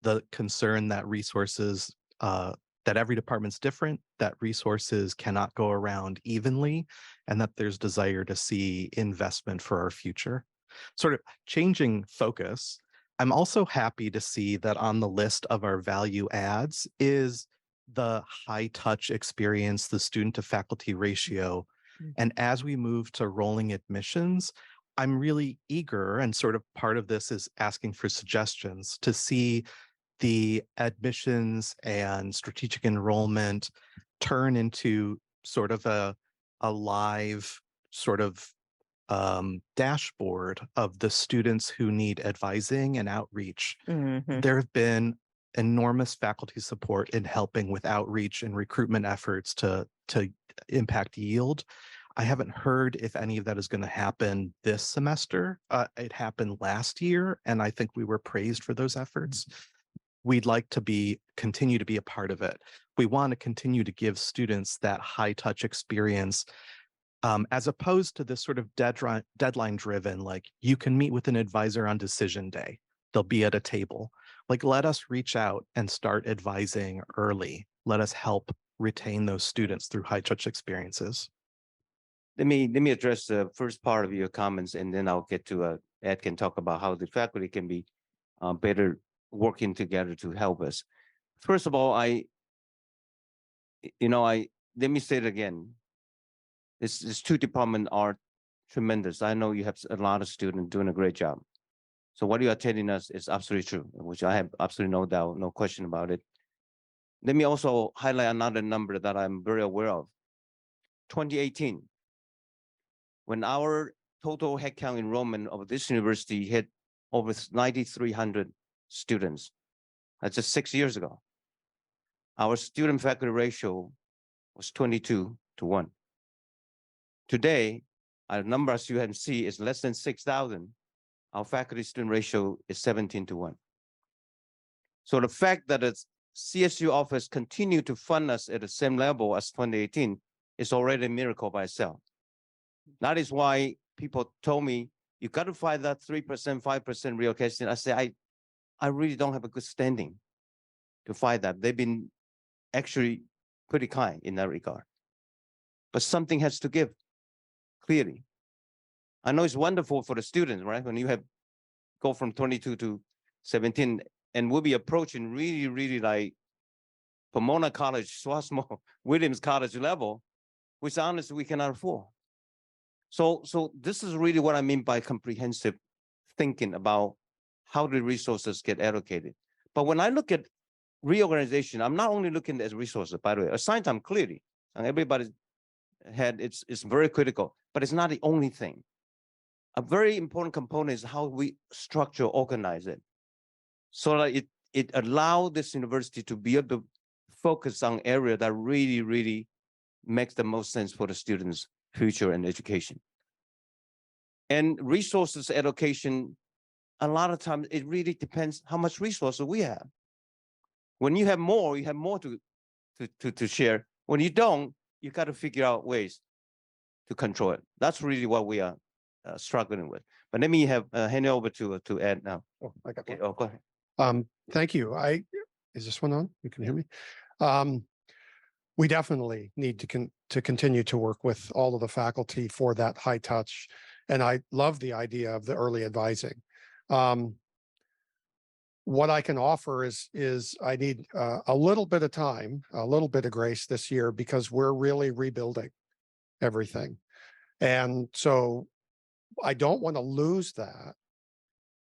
the concern that resources, that every department's different, that resources cannot go around evenly, and that there's desire to see investment for our future. Sort of changing focus, I'm also happy to see that on the list of our value adds is the high touch experience, the student to faculty ratio. And as we move to rolling admissions, I'm really eager, and sort of part of this is asking for suggestions to see the admissions and strategic enrollment turn into sort of a live sort of dashboard of the students who need advising and outreach. Mhm. There have been enormous faculty support in helping with outreach and recruitment efforts to impact yield. I haven't heard if any of that is going to happen this semester. It happened last year, and I think we were praised for those efforts. We'd like to continue to be a part of it. We want to continue to give students that high touch experience, as opposed to this sort of deadline driven, like you can meet with an advisor on decision day. They'll be at a table. Like, let us reach out and start advising early. Let us help retain those students through high touch experiences. Let me address the first part of your comments, and then I'll get to Ed can talk about how the faculty can be better working together to help us. First of all, let me say it again. This two departments are tremendous. I know you have a lot of students doing a great job. So what you are telling us is absolutely true, which I have absolutely no doubt, no question about it. Let me also highlight another number that I'm very aware of. 2018, when our total headcount enrollment of this university hit over 9,300 students, that's just 6 years ago. Our student faculty ratio was 22-1. Today, our number, as you can see, is less than 6,000. Our faculty student ratio is 17-1. So the fact that the CSU office continue to fund us at the same level as 2018 is already a miracle by itself. That is why people told me, you got to find that 3%, 5% relocation. I say, I really don't have a good standing to fight that. They've been actually pretty kind in that regard. But something has to give, clearly. I know it's wonderful for the students, right? When you go from 22 to 17, and we'll be approaching really like Pomona College, Swarthmore, Williams College level, which honestly we cannot afford. So this is really what I mean by comprehensive thinking about how the resources get allocated. But when I look at reorganization, I'm not only looking at resources, by the way, assign time clearly, and everybody's head, it's very critical, but it's not the only thing. A very important component is how we structure, organize it, so that it allows this university to be able to focus on area that really makes the most sense for the students' future and education. And resources allocation, a lot of times it really depends how much resources we have. When you have more to share. When you don't, you got to figure out ways to control it. That's really what we are struggling with. But let me hand it over to Ed now. Oh, I got Okay, one. go ahead. Thank you. Is this one on? You can hear me? We definitely need to continue to work with all of the faculty for that high touch. And I love the idea of the early advising. What I can offer is I need a little bit of time, a little bit of grace this year, because we're really rebuilding everything. And so I don't want to lose that.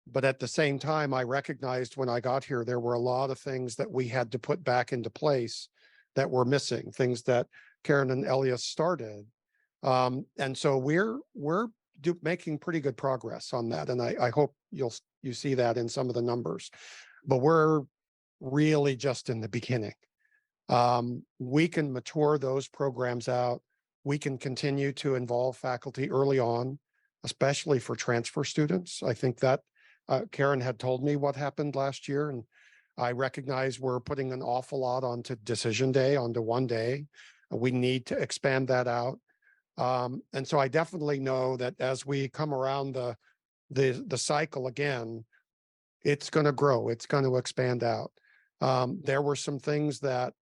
But at the same time, I recognized when I got here, there were a lot of things that we had to put back into place that were missing, things that Karen and Elias started. And so we're making pretty good progress on that. And I hope you see that in some of the numbers, but we're really just in the beginning. We can mature those programs out. We can continue to involve faculty early on, especially for transfer students. I think that Karen had told me what happened last year, and I recognize we're putting an awful lot onto decision day, onto one day. We need to expand that out. And so I definitely know that as we come around the cycle again, it's going to grow, it's going to expand out. There were some things that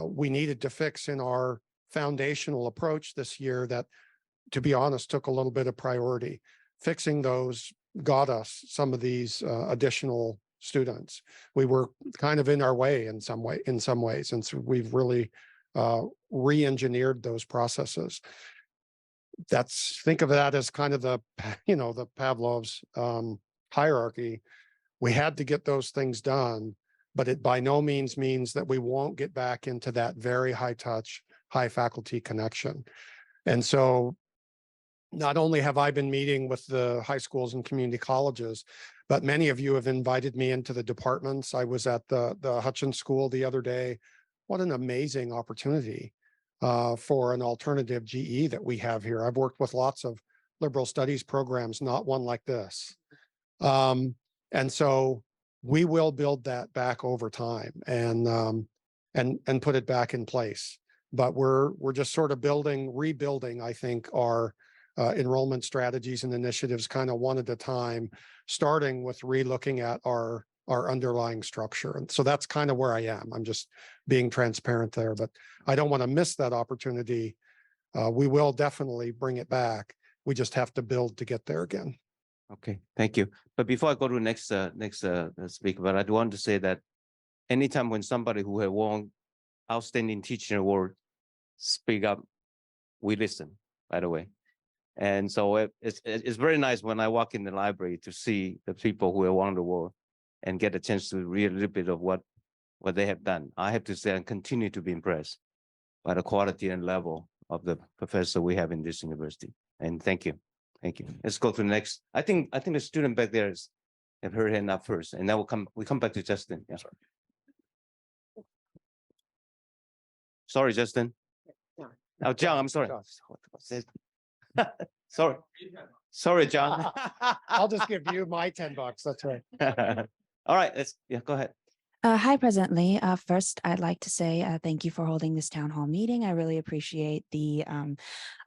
we needed to fix in our foundational approach this year that, to be honest, took a little bit of priority. Fixing those got us some of these additional students. We were kind of in our way in some ways, and so we've really re-engineered those processes. think of that as kind of the, the Pavlov's hierarchy. We had to get those things done, but it by no means means that we won't get back into that very high touch, high faculty connection. And so not only have I been meeting with the high schools and community colleges, but many of you have invited me into the departments. I was at the Hutchins School the other day. What an amazing opportunity for an alternative GE that we have here. I've worked with lots of liberal studies programs, not one like this. And so we will build that back over time and put it back in place. But we're just sort of rebuilding, I think, our enrollment strategies and initiatives kind of one at a time, starting with relooking at our underlying structure. And so that's kind of where I am. I'm just being transparent there, but I don't want to miss that opportunity. We will definitely bring it back. We just have to build to get there again. Okay, thank you. But before I go to the next speaker, but I do want to say that anytime when somebody who has won outstanding teaching award speak up, we listen, by the way. And so it's very nice when I walk in the library to see the people who have won the award and get a chance to read a little bit of what they have done. I have to say I continue to be impressed by the quality and level of the professor we have in this university. And thank you. Thank you. Let's go to the next. I think the student back there have her hand up first, and then we come back to Justin. Yeah. Sorry, Justin. Oh, John, I'm sorry. Sorry, John. I'll just give you my $10. That's right. All right, go ahead. Hi, President Lee. First, I'd like to say thank you for holding this town hall meeting. I really appreciate the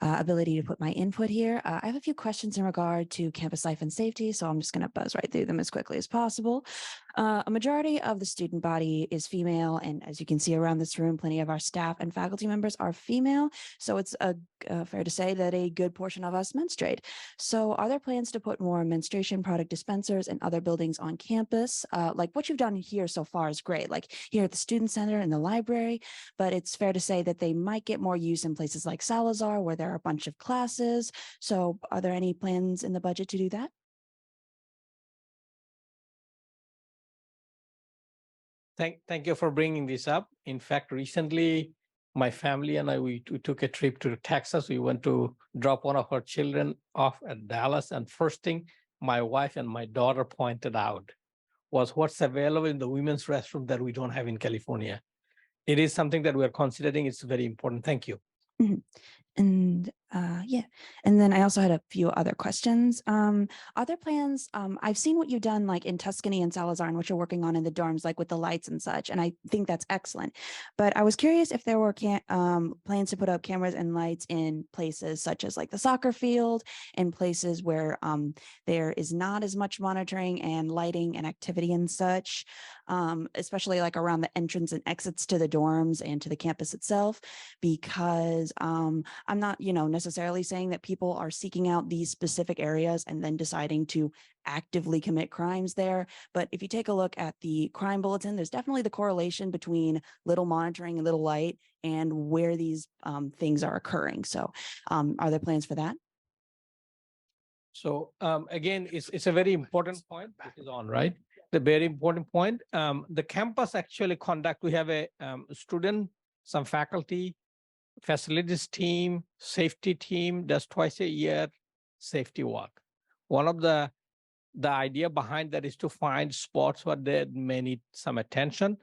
ability to put my input here. I have a few questions in regard to campus life and safety, so I'm just going to buzz right through them as quickly as possible. A majority of the student body is female, and as you can see around this room, plenty of our staff and faculty members are female, so it's fair to say that a good portion of us menstruate. So are there plans to put more menstruation product dispensers and other buildings on campus? Like what you've done here so far is great, like here at the Student Center and the library, but it's fair to say that they might get more use in places like Salazar where there are a bunch of classes. So are there any plans in the budget to do that? Thank you for bringing this up. In fact, recently, my family and I, we took a trip to Texas. We went to drop one of our children off at Dallas. And first thing my wife and my daughter pointed out was what's available in the women's restroom that we don't have in California. It is something that we're considering. It's very important. Thank you. Mm-hmm. And yeah, and then I also had a few other questions. Are there plans? I've seen what you've done like in Tuscany and Salazar and what you're working on in the dorms, like with the lights and such. And I think that's excellent. But I was curious if there were plans to put up cameras and lights in places such as like the soccer field and places where there is not as much monitoring and lighting and activity and such, especially like around the entrance and exits to the dorms and to the campus itself, because I'm not, necessarily saying that people are seeking out these specific areas and then deciding to actively commit crimes there. But if you take a look at the crime bulletin, there's definitely the correlation between little monitoring and little light and where these things are occurring. So are there plans for that? So again, it's a very important point. This is on, right? The very important point. The campus actually we have a student, some faculty, facilities team, safety team does twice a year safety walk. One of the idea behind that is to find spots where they may need some attention.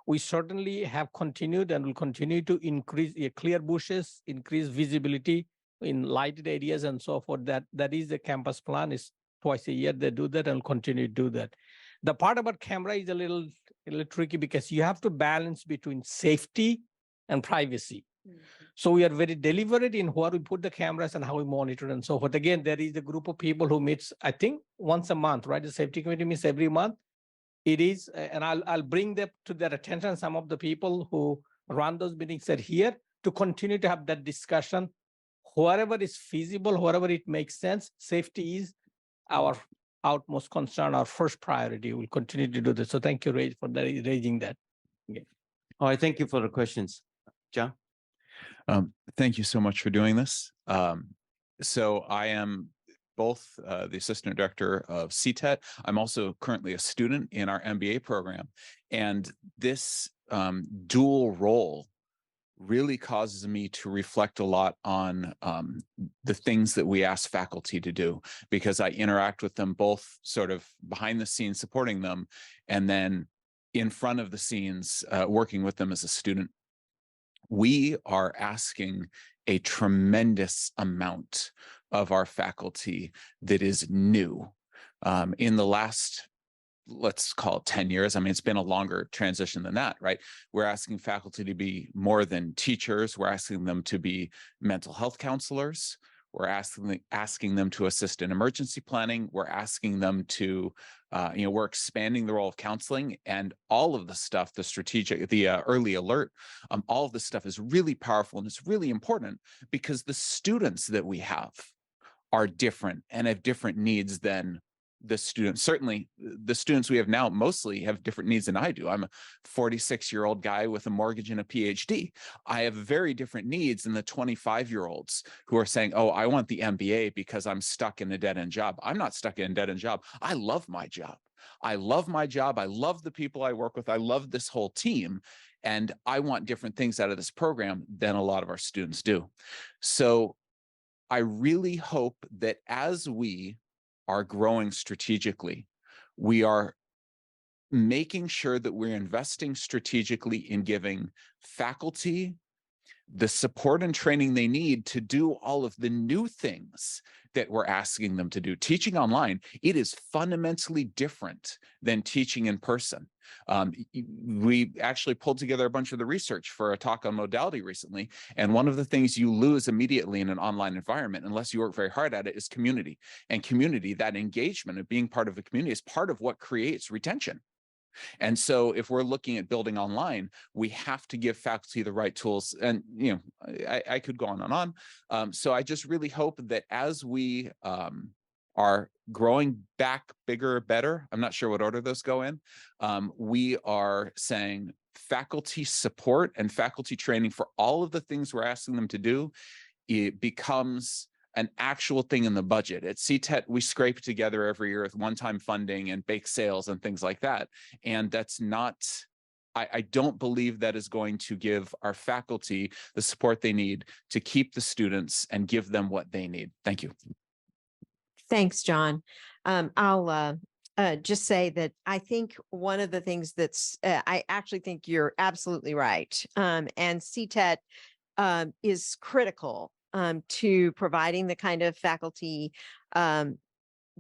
We certainly have continued and will continue to increase clear bushes, increase visibility in lighted areas and so forth. That is the campus plan, is twice a year they do that and will continue to do that. The part about camera is a little tricky because you have to balance between safety and privacy. So we are very deliberate in where we put the cameras and how we monitor and so forth. Again, there is a group of people who meets, I think, once a month, right? The safety committee meets every month. It is, and I'll bring them to their attention. Some of the people who run those meetings are here to continue to have that discussion. Wherever is feasible, wherever it makes sense, safety is our utmost concern, our first priority. We'll continue to do this. So thank you, Ray, for raising that. Okay. All right, thank you for the questions. John? Thank you so much for doing this. So I am both the assistant director of CTET. I'm also currently a student in our MBA program. And this dual role really causes me to reflect a lot on the things that we ask faculty to do, because I interact with them both sort of behind the scenes, supporting them, and then in front of the scenes, working with them as a student. We are asking a tremendous amount of our faculty that is new. In the last, let's call it 10 years. I mean, it's been a longer transition than that, right? We're asking faculty to be more than teachers. We're asking them to be mental health counselors. We're asking them to assist in emergency planning. We're asking them to, we're expanding the role of counseling, and all of the stuff, the strategic, the early alert, all of this stuff is really powerful, and it's really important because the students that we have are different and have different needs than the students. Certainly the students we have now mostly have different needs than I do. I'm a 46-year-old guy with a mortgage and a PhD. I have very different needs than the 25-year-olds who are saying, oh, I want the MBA because I'm stuck in a dead-end job. I'm not stuck in a dead-end job. I love my job. I love my job. I love the people I work with. I love this whole team. And I want different things out of this program than a lot of our students do. So I really hope that as we are growing strategically, we are making sure that we're investing strategically in giving faculty the support and training they need to do all of the new things that we're asking them to do. Teaching online, it is fundamentally different than teaching in person. We actually pulled together a bunch of the research for a talk on modality recently. And one of the things you lose immediately in an online environment, unless you work very hard at it, is community. And community, that engagement of being part of a community, is part of what creates retention. And so if we're looking at building online, we have to give faculty the right tools. And, I could go on and on. So I just really hope that as we are growing back bigger, better, I'm not sure what order those go in, we are saying faculty support and faculty training for all of the things we're asking them to do, it becomes an actual thing in the budget. At CTET, we scrape together every year with one-time funding and bake sales and things like that. And that's not, I don't believe that is going to give our faculty the support they need to keep the students and give them what they need. Thank you. Thanks, John. I'll just say that I think one of the things that's, I actually think you're absolutely right. And CTET is critical to providing the kind of faculty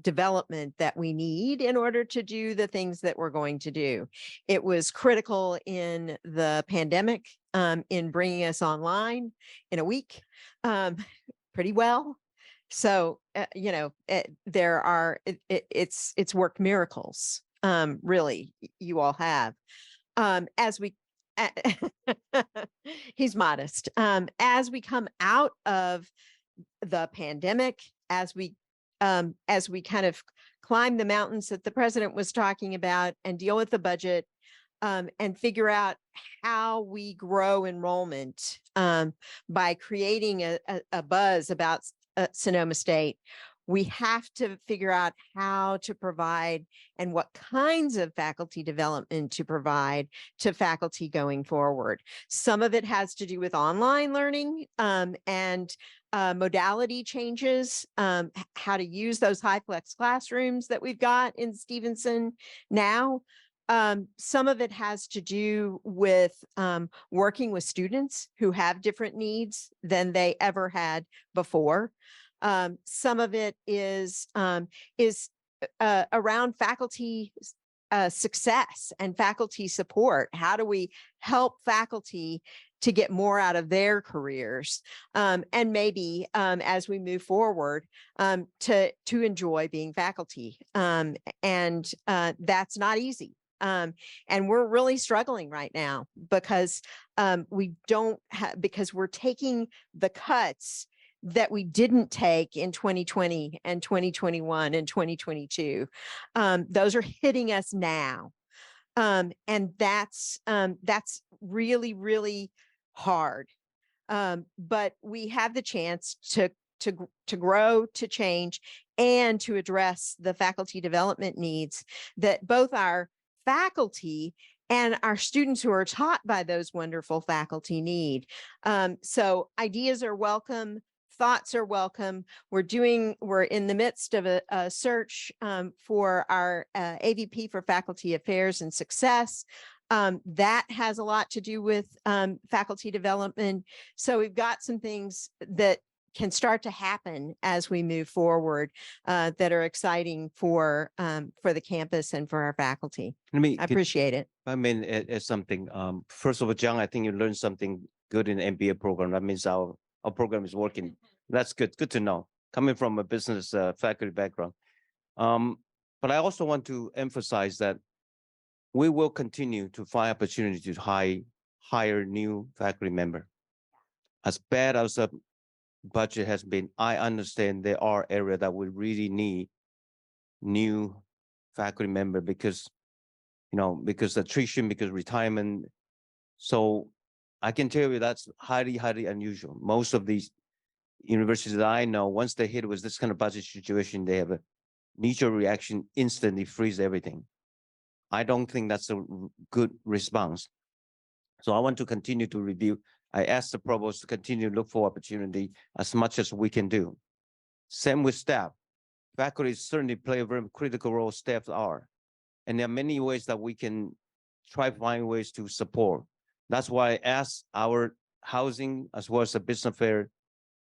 development that we need in order to do the things that we're going to do. It was critical in the pandemic in bringing us online in a week pretty well. So, it's worked miracles. Really, you all have. As we he's modest. As we come out of the pandemic, as we kind of climb the mountains that the president was talking about and deal with the budget, and figure out how we grow enrollment by creating a buzz about Sonoma State, we have to figure out how to provide and what kinds of faculty development to provide to faculty going forward. Some of it has to do with online learning and modality changes, how to use those high-flex classrooms that we've got in Stevenson now. Some of it has to do with working with students who have different needs than they ever had before. Some of it is around faculty success and faculty support. How do we help faculty to get more out of their careers, and maybe as we move forward to enjoy being faculty, and that's not easy. And we're really struggling right now because because we're taking the cuts that we didn't take in 2020 and 2021 and 2022. Those are hitting us now. And that's really, really hard. But we have the chance to grow, to change, and to address the faculty development needs that both our faculty and our students who are taught by those wonderful faculty need. So ideas are welcome. Thoughts are welcome. We're in the midst of a search for our AVP for Faculty Affairs and Success. That has a lot to do with faculty development. So we've got some things that can start to happen as we move forward that are exciting for the campus and for our faculty. I appreciate it. I mean, it's something. First of all, John, I think you learned something good in the MBA program. That means our program is working. That's good. Good to know. Coming from a business faculty background. But I also want to emphasize that we will continue to find opportunities to hire new faculty member. As bad as the budget has been, I understand there are areas that we really need new faculty member because, because attrition, because retirement. So I can tell you that's highly, highly unusual. Most of these universities that I know, once they hit with this kind of budget situation, they have a knee-jerk reaction, instantly freeze everything. I don't think that's a good response. So I want to continue to review. I asked the provost to continue to look for opportunity as much as we can do. Same with staff. Faculty certainly play a very critical role, staff are. And there are many ways that we can try to find ways to support. That's why I asked our housing as well as the business fair.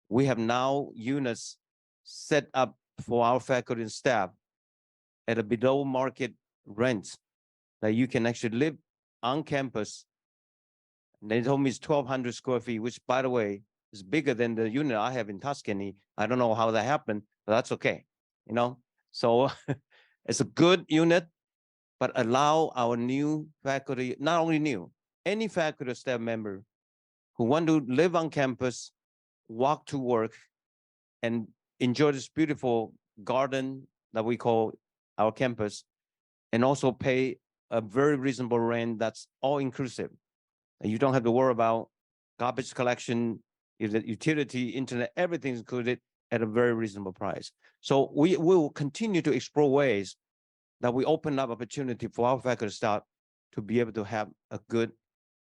We have now units set up for our faculty and staff at a below market rent that you can actually live on campus. And they told me it's 1,200 square feet, which, by the way, is bigger than the unit I have in Tuscany. I don't know how that happened, but that's okay. So it's a good unit, but allow our new faculty, not only new, any faculty or staff member who want to live on campus, walk to work, and enjoy this beautiful garden that we call our campus, and also pay a very reasonable rent that's all inclusive. And you don't have to worry about garbage collection, utility, internet, everything's included at a very reasonable price. So we will continue to explore ways that we open up opportunity for our faculty staff to be able to have a good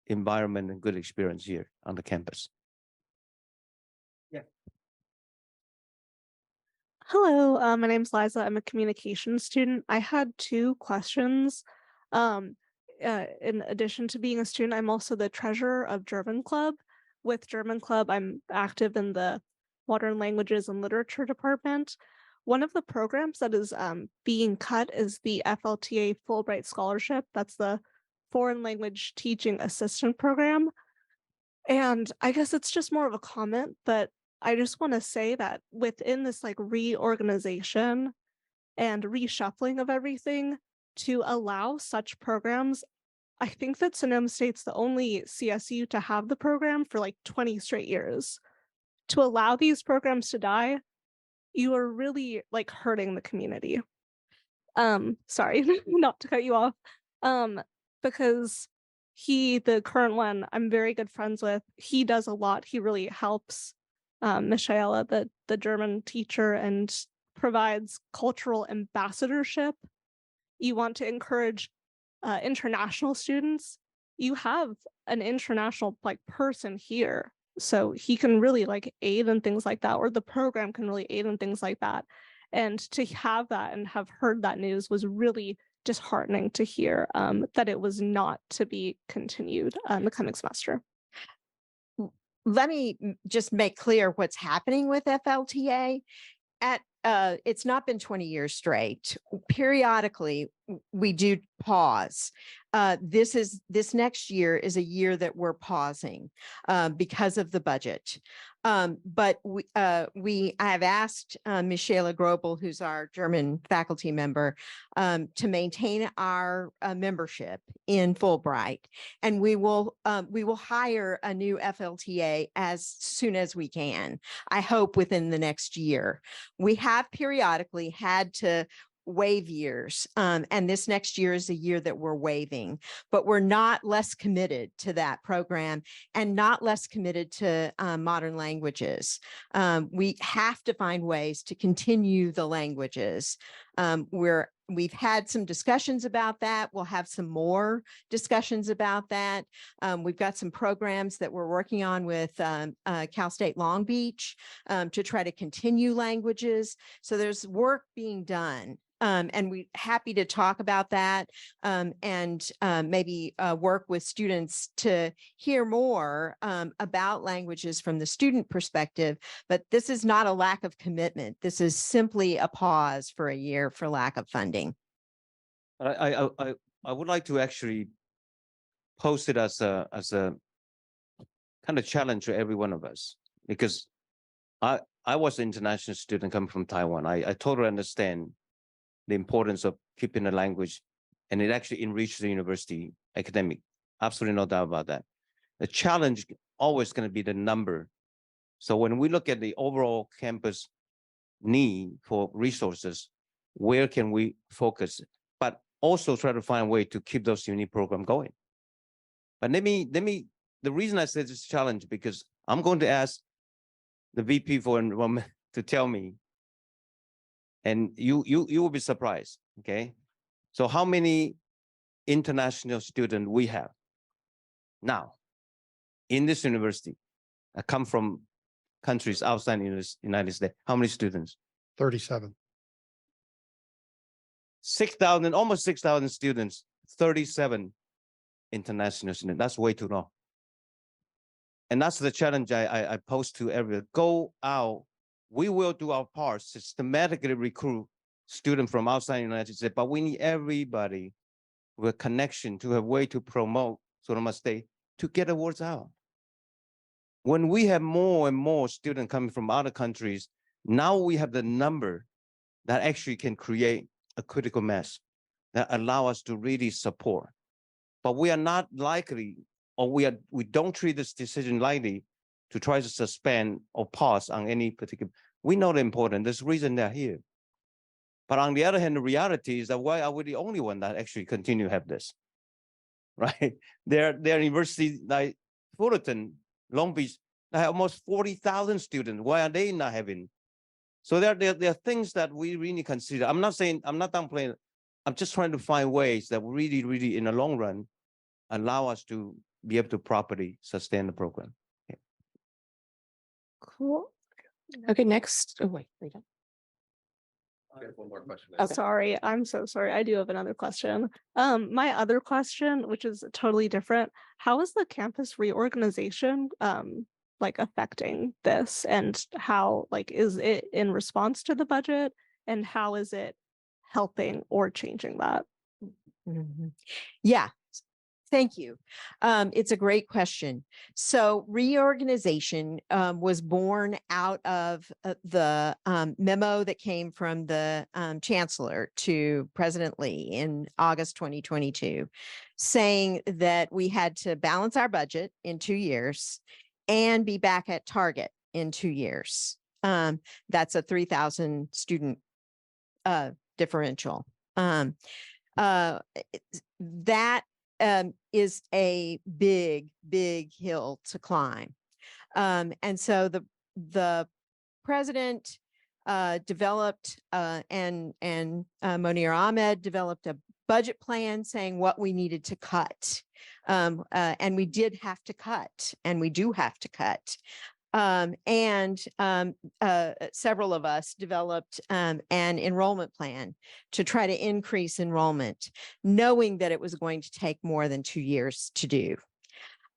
environment and good experience here on the campus. Yeah. Hello, my name's Liza. I'm a communications student. I had two questions. In addition to being a student, I'm also the treasurer of German Club. With German Club, I'm active in the Modern Languages and Literature department. One of the programs that is being cut is the FLTA Fulbright Scholarship. That's the Foreign Language Teaching Assistant Program. And I guess it's just more of a comment, but I just want to say that within this reorganization and reshuffling of everything to allow such programs, I think that Sonoma State's the only CSU to have the program for 20 straight years. To allow these programs to die, you are really hurting the community. Sorry, not to cut you off. Because the current one, I'm very good friends with. He does a lot. He really helps Michaela, the German teacher, and provides cultural ambassadorship. You want to encourage international students. You have an international person here, so he can really aid in things like that, or the program can really aid in things like that. And to have that and have heard that news was really disheartening to hear that it was not to be continued the coming semester. Let me just make clear what's happening with FLTA. It's not been 20 years straight. Periodically, we do pause. This next year is a year that we're pausing because of the budget. But I have asked Michaela Grobel, who's our German faculty member, to maintain our membership in Fulbright, and we will hire a new FLTA as soon as we can. I hope within the next year. We have periodically had to wave years. And this next year is a year that we're waiving, but we're not less committed to that program and not less committed to modern languages. We have to find ways to continue the languages. We've had some discussions about that. We'll have some more discussions about that. We've got some programs that we're working on with Cal State Long Beach to try to continue languages. So there's work being done. And we're happy to talk about that and maybe work with students to hear more about languages from the student perspective. But this is not a lack of commitment. This is simply a pause for a year for lack of funding. I would like to actually post it as a kind of challenge to every one of us, because I was an international student coming from Taiwan. I totally understand the importance of keeping the language, and it actually enriches the university academic. Absolutely no doubt about that. The challenge always going to be the number. So when we look at the overall campus need for resources, where can we focus? But also try to find a way to keep those unique programs going. But the reason I said this challenge, because I'm going to ask the VP for enrollment to tell me, and you will be surprised, okay? So how many international students we have now in this university that come from countries outside the United States? How many students? 37. 6,000, almost 6,000 students, 37 international students. That's way too low. And that's the challenge I pose to everyone. Go out. We will do our part, systematically recruit students from outside the United States, but we need everybody with a connection to have a way to promote Sonoma State to get the words out. When we have more and more students coming from other countries, now we have the number that actually can create a critical mass that allow us to really support. But we are not likely, or we don't treat this decision lightly to try to suspend or pause on any particular. We know the importance. There's a reason they're here. But on the other hand, the reality is that why are we the only one that actually continue to have this, right? There are universities like Fullerton, Long Beach, that have almost 40,000 students. Why are they not having? So there are things that we really consider. I'm not downplaying. I'm just trying to find ways that really, really, in the long run, allow us to be able to properly sustain the program. Okay. Cool. Okay, next. Oh, wait, are you done? I have one more question. Okay. Sorry, I'm so sorry. I do have another question. My other question, which is totally different, how is the campus reorganization like affecting this, and how is it in response to the budget, and how is it helping or changing that? Yeah. Thank you. It's a great question. So reorganization was born out of the memo that came from the chancellor to President Lee in August 2022, saying that we had to balance our budget in 2 years and be back at target in 2 years. That's a 3,000 student differential. That is a big hill to climb. And so the president developed and Monir Ahmed developed a budget plan saying what we needed to cut. And we did have to cut, and we do have to cut. Several of us developed an enrollment plan to try to increase enrollment, knowing that it was going to take more than 2 years to do,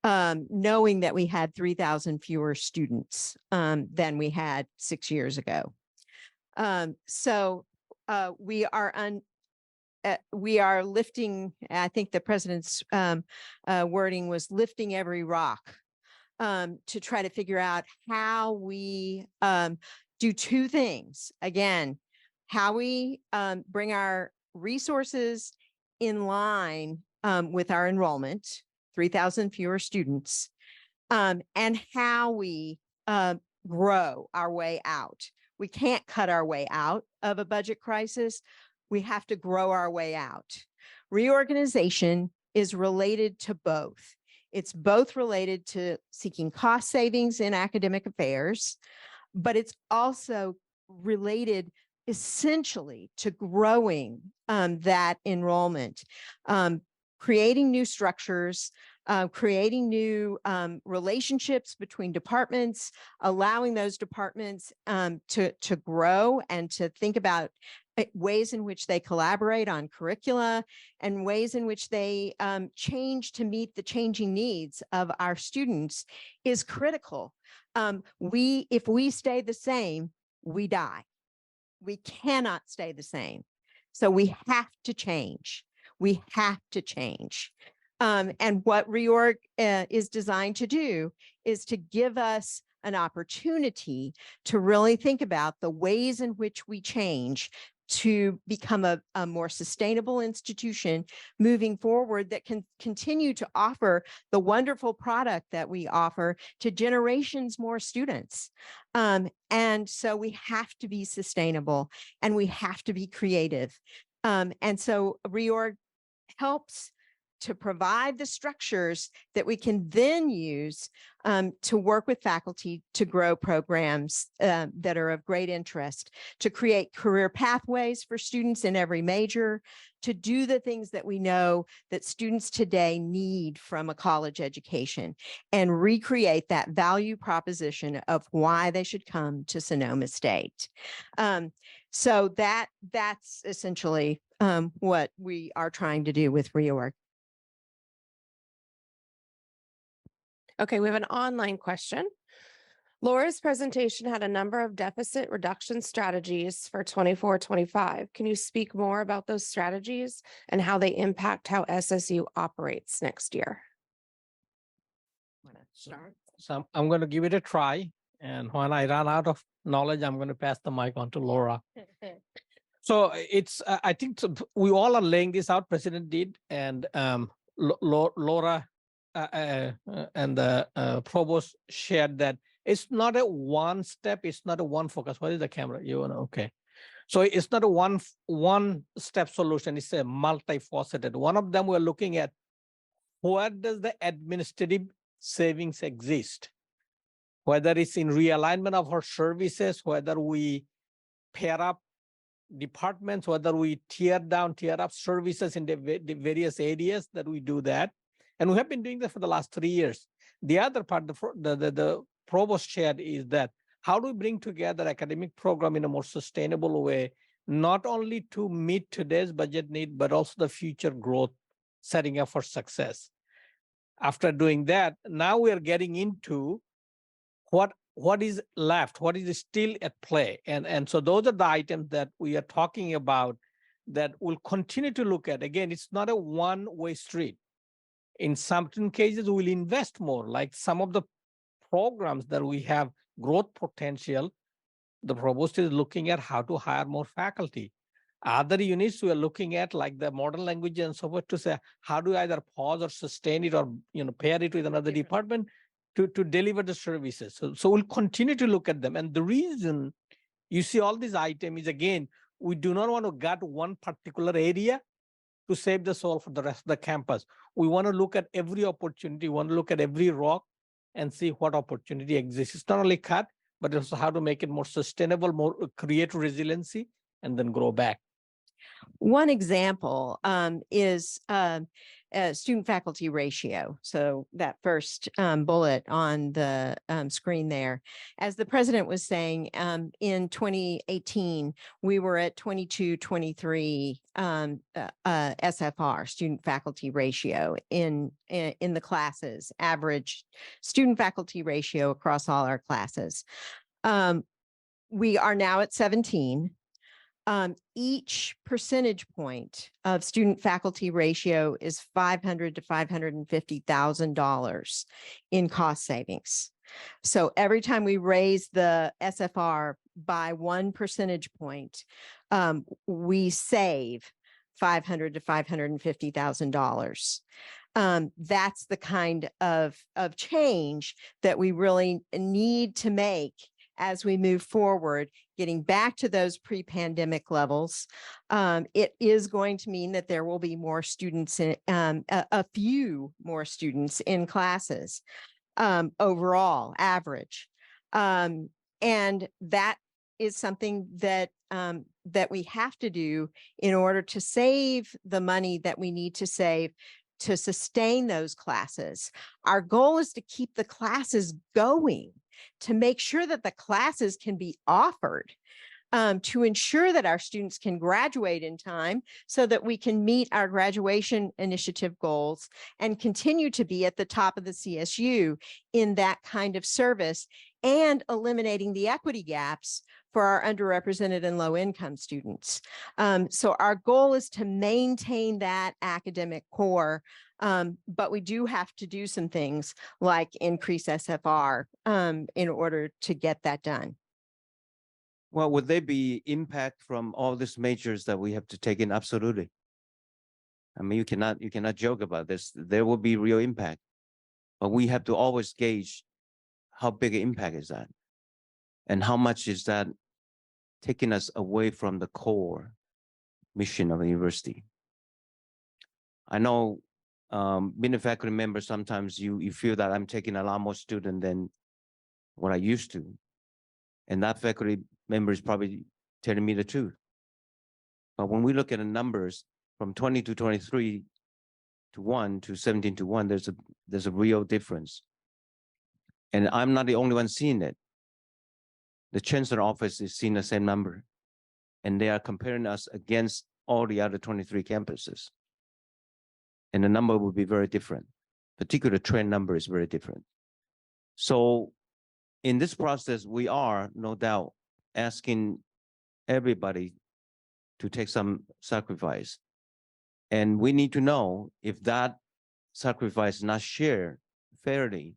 knowing that we had 3,000 fewer students than we had 6 years ago. We are lifting, I think the president's wording was lifting every rock to try to figure out how we do two things. Again, how we bring our resources in line with our enrollment, 3,000 fewer students, and how we grow our way out. We can't cut our way out of a budget crisis, we have to grow our way out. Reorganization is related to both. It's both related to seeking cost savings in academic affairs, but it's also related essentially to growing that enrollment, creating new structures, creating new relationships between departments, allowing those departments to grow and to think about ways in which they collaborate on curricula and ways in which they change to meet the changing needs of our students is critical. If we stay the same, we die. We cannot stay the same. So we have to change. We have to change. And what reorg is designed to do is to give us an opportunity to really think about the ways in which we change to become a more sustainable institution moving forward that can continue to offer the wonderful product that we offer to generations more students. And so we have to be sustainable and we have to be creative. And so reorg helps to provide the structures that we can then use to work with faculty to grow programs that are of great interest, to create career pathways for students in every major, to do the things that we know that students today need from a college education, and recreate that value proposition of why they should come to Sonoma State. So that's essentially what we are trying to do with reorg. Okay, we have an online question. Laura's presentation had a number of deficit reduction strategies for 24-25. Can you speak more about those strategies and how they impact how SSU operates next year? So I'm going to give it a try. And when I run out of knowledge, I'm going to pass the mic on to Laura. So it's, I think we all are laying this out, President did, and Laura and the provost shared that it's not a one step, it's not a one focus. What is the camera? You know, okay. So it's not a one step solution, it's a multifaceted. One of them we're looking at, where does the administrative savings exist? Whether it's in realignment of our services, whether we pair up departments, whether we tear up services in the various areas that we do that. And we have been doing that for the last 3 years. The other part, the provost shared, is that how do we bring together academic program in a more sustainable way, not only to meet today's budget need, but also the future growth, setting up for success. After doing that, now we are getting into what is left, what is still at play. And so those are the items that we are talking about that we'll continue to look at. Again, it's not a one-way street. In certain cases, we'll invest more, like some of the programs that we have growth potential. The provost is looking at how to hire more faculty. Other units we are looking at, like the modern language and so forth, to say, how do I either pause or sustain it or pair it with another department to deliver the services. So we'll continue to look at them. And the reason you see all these items is, again, we do not want to gut one particular area to save the soul for the rest of the campus. We want to look at every opportunity, we want to look at every rock and see what opportunity exists. It's not only cut, but also how to make it more sustainable, more create resiliency, and then grow back. One example is student faculty ratio. So that first bullet on the screen there. As the president was saying, in 2018, we were at 22-23 SFR, student faculty ratio in the classes, average student faculty ratio across all our classes. We are now at 17. Each percentage point of student faculty ratio is $500,000 to $550,000 in cost savings. So every time we raise the SFR by 1 percentage point, we save $500,000 to $550,000. That's the kind of change that we really need to make as we move forward, getting back to those pre-pandemic levels, it is going to mean that there will be more students in a few more students in classes overall average. And that is something that that we have to do in order to save the money that we need to save to sustain those classes. Our goal is to keep the classes going, to make sure that the classes can be offered, to ensure that our students can graduate in time so that we can meet our graduation initiative goals and continue to be at the top of the CSU in that kind of service, and eliminating the equity gaps for our underrepresented and low income students. So our goal is to maintain that academic core, but we do have to do some things like increase SFR in order to get that done. Well, would there be impact from all these measures that we have to take in? Absolutely. I mean, you cannot joke about this. There will be real impact, but we have to always gauge how big an impact is that, and how much is that taking us away from the core mission of the university. I know being a faculty member, sometimes you feel that I'm taking a lot more student than what I used to. And that faculty member is probably telling me the truth. But when we look at the numbers from 20 to 23 to 1 to 17 to 1, there's a real difference. And I'm not the only one seeing it. The chancellor office is seeing the same number, and they are comparing us against all the other 23 campuses. And the number will be very different. Particular trend number is very different. So in this process, we are no doubt asking everybody to take some sacrifice. And we need to know if that sacrifice is not shared fairly,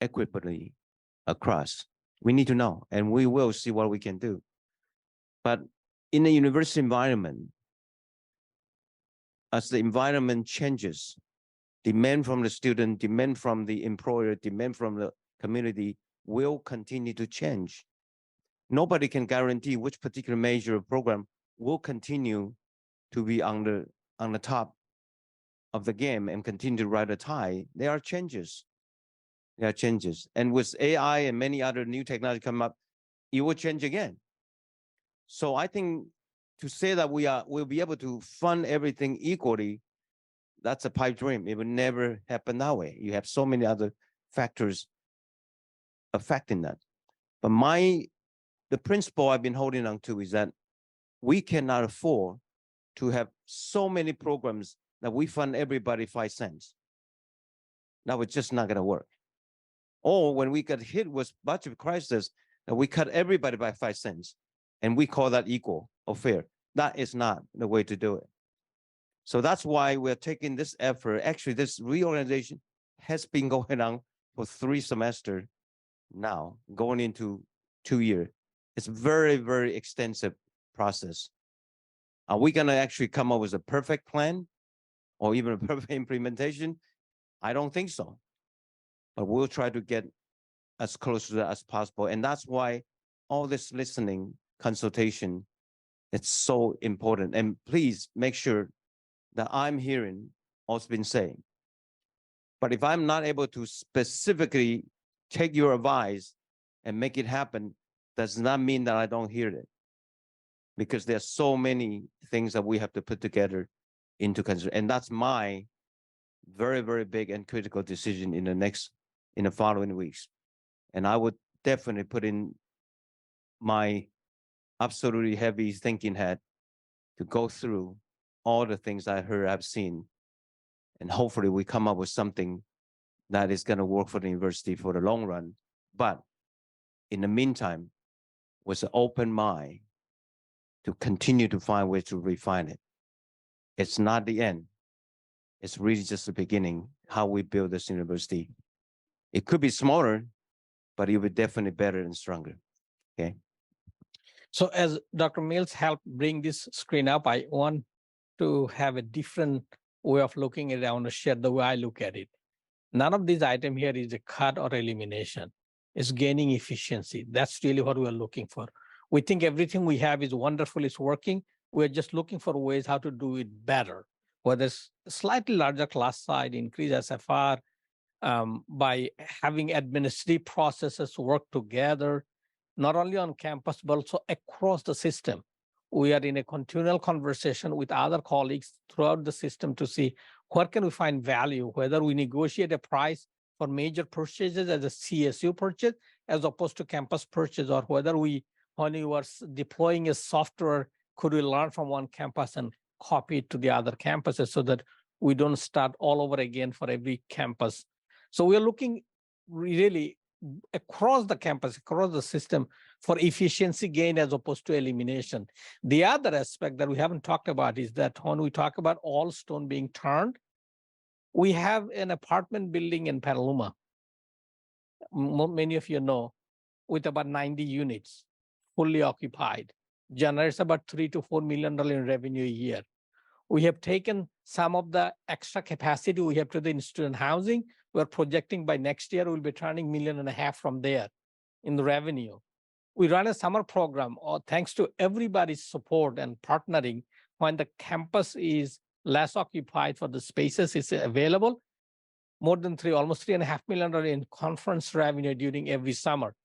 equitably across. We need to know, and we will see what we can do. But in the university environment, as the environment changes, demand from the student, demand from the employer, demand from the community will continue to change. Nobody can guarantee which particular major or program will continue to be on the top of the game and continue to ride a tide. There are changes. There are changes. And with AI and many other new technology come up, it will change again. So I think to say that we'll be able to fund everything equally, that's a pipe dream. It will never happen that way. You have so many other factors affecting that. But the principle I've been holding on to is that we cannot afford to have so many programs that we fund everybody 5 cents. That was just not going to work. Or when we got hit with budget crisis, that we cut everybody by 5 cents, and we call that equal or fair. That is not the way to do it. So that's why we're taking this effort. Actually, this reorganization has been going on for 3 semesters now, going into 2 years. It's very, very extensive process. Are we going to actually come up with a perfect plan or even a perfect implementation? I don't think so. But we'll try to get as close to that as possible. And that's why all this listening, consultation, it's so important. And please make sure that I'm hearing what's been saying. But if I'm not able to specifically take your advice and make it happen, does not mean that I don't hear it. Because there's so many things that we have to put together into consideration. And that's my very, very big and critical decision in the following weeks. And I would definitely put in my absolutely heavy thinking hat to go through all the things I heard, I've seen, and hopefully we come up with something that is going to work for the university for the long run. But in the meantime, with an open mind to continue to find ways to refine it. It's not the end. It's really just the beginning, how we build this university. It could be smaller, but it will be definitely better and stronger. Okay. So as Dr. Mills helped bring this screen up, I want to have a different way of looking at it. I want to share the way I look at it. None of these items here is a cut or elimination. is gaining efficiency. That's really what we're looking for. We think everything we have is wonderful, it's working. We're just looking for ways how to do it better, whether it's slightly larger class size, increase SFR, by having administrative processes work together, not only on campus, but also across the system. We are in a continual conversation with other colleagues throughout the system to see where can we find value, whether we negotiate a price for major purchases as a CSU purchase, as opposed to campus purchase, or whether we, when we were deploying a software, could we learn from one campus and copy it to the other campuses so that we don't start all over again for every campus. So we're looking really across the campus, across the system for efficiency gain as opposed to elimination. The other aspect that we haven't talked about is that when we talk about all stone being turned, we have an apartment building in Petaluma, many of you know, with about 90 units, fully occupied, generates about $3 to $4 million in revenue a year. We have taken some of the extra capacity we have to the student housing. We're projecting by next year, we'll be turning $1.5 million from there in the revenue. We run a summer program, thanks to everybody's support and partnering. When the campus is less occupied for the spaces is available, more than almost $3.5 million in conference revenue during every summer.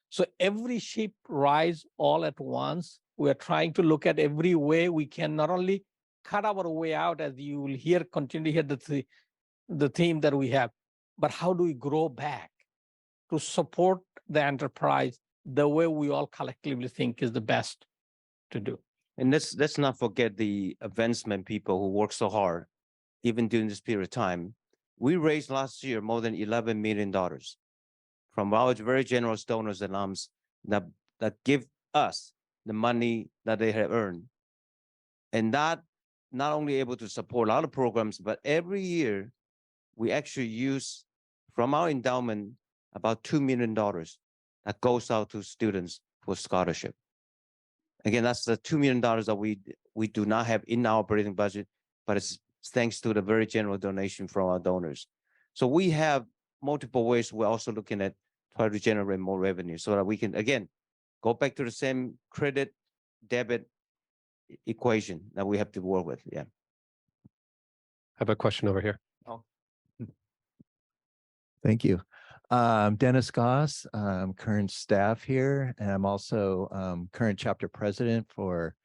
So every ship rise all at once. We're trying to look at every way we can not only cut our way out, as you will hear, continue to hear the theme that we have, but how do we grow back to support the enterprise the way we all collectively think is the best to do. And let's not forget the advancement people who work so hard, even during this period of time. We raised last year more than $11 million from our very generous donors and alums that give us the money that they have earned. And that not only able to support a lot of programs, but every year we actually use from our endowment about $2 million that goes out to students for scholarship. Again, that's the $2 million that we do not have in our operating budget, but it's thanks to the very general donation from our donors. So we have multiple ways. We're also looking at try to generate more revenue so that we can, again, go back to the same credit debit equation that we have to work with. Yeah. I have a question over here. Oh. Thank you. Dennis Goss, current staff here, and I'm also current chapter president for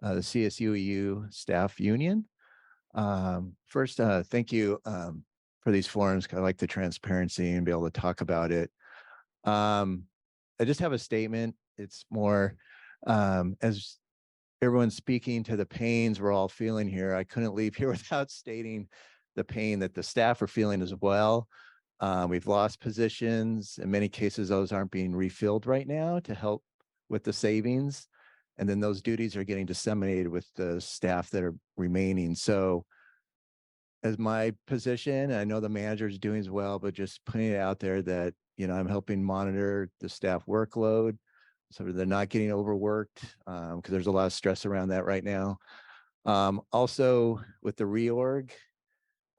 the CSUEU Staff Union. First, thank you for these forums. I like the transparency and be able to talk about it. I just have a statement. It's more as everyone's speaking to the pains we're all feeling here. I couldn't leave here without stating the pain that the staff are feeling as well. We've lost positions. In many cases, those aren't being refilled right now to help with the savings. And then those duties are getting disseminated with the staff that are remaining. So as my position, I know the manager is doing as well, but just putting it out there that, you know, I'm helping monitor the staff workload so they're not getting overworked because there's a lot of stress around that right now. Also with the reorg,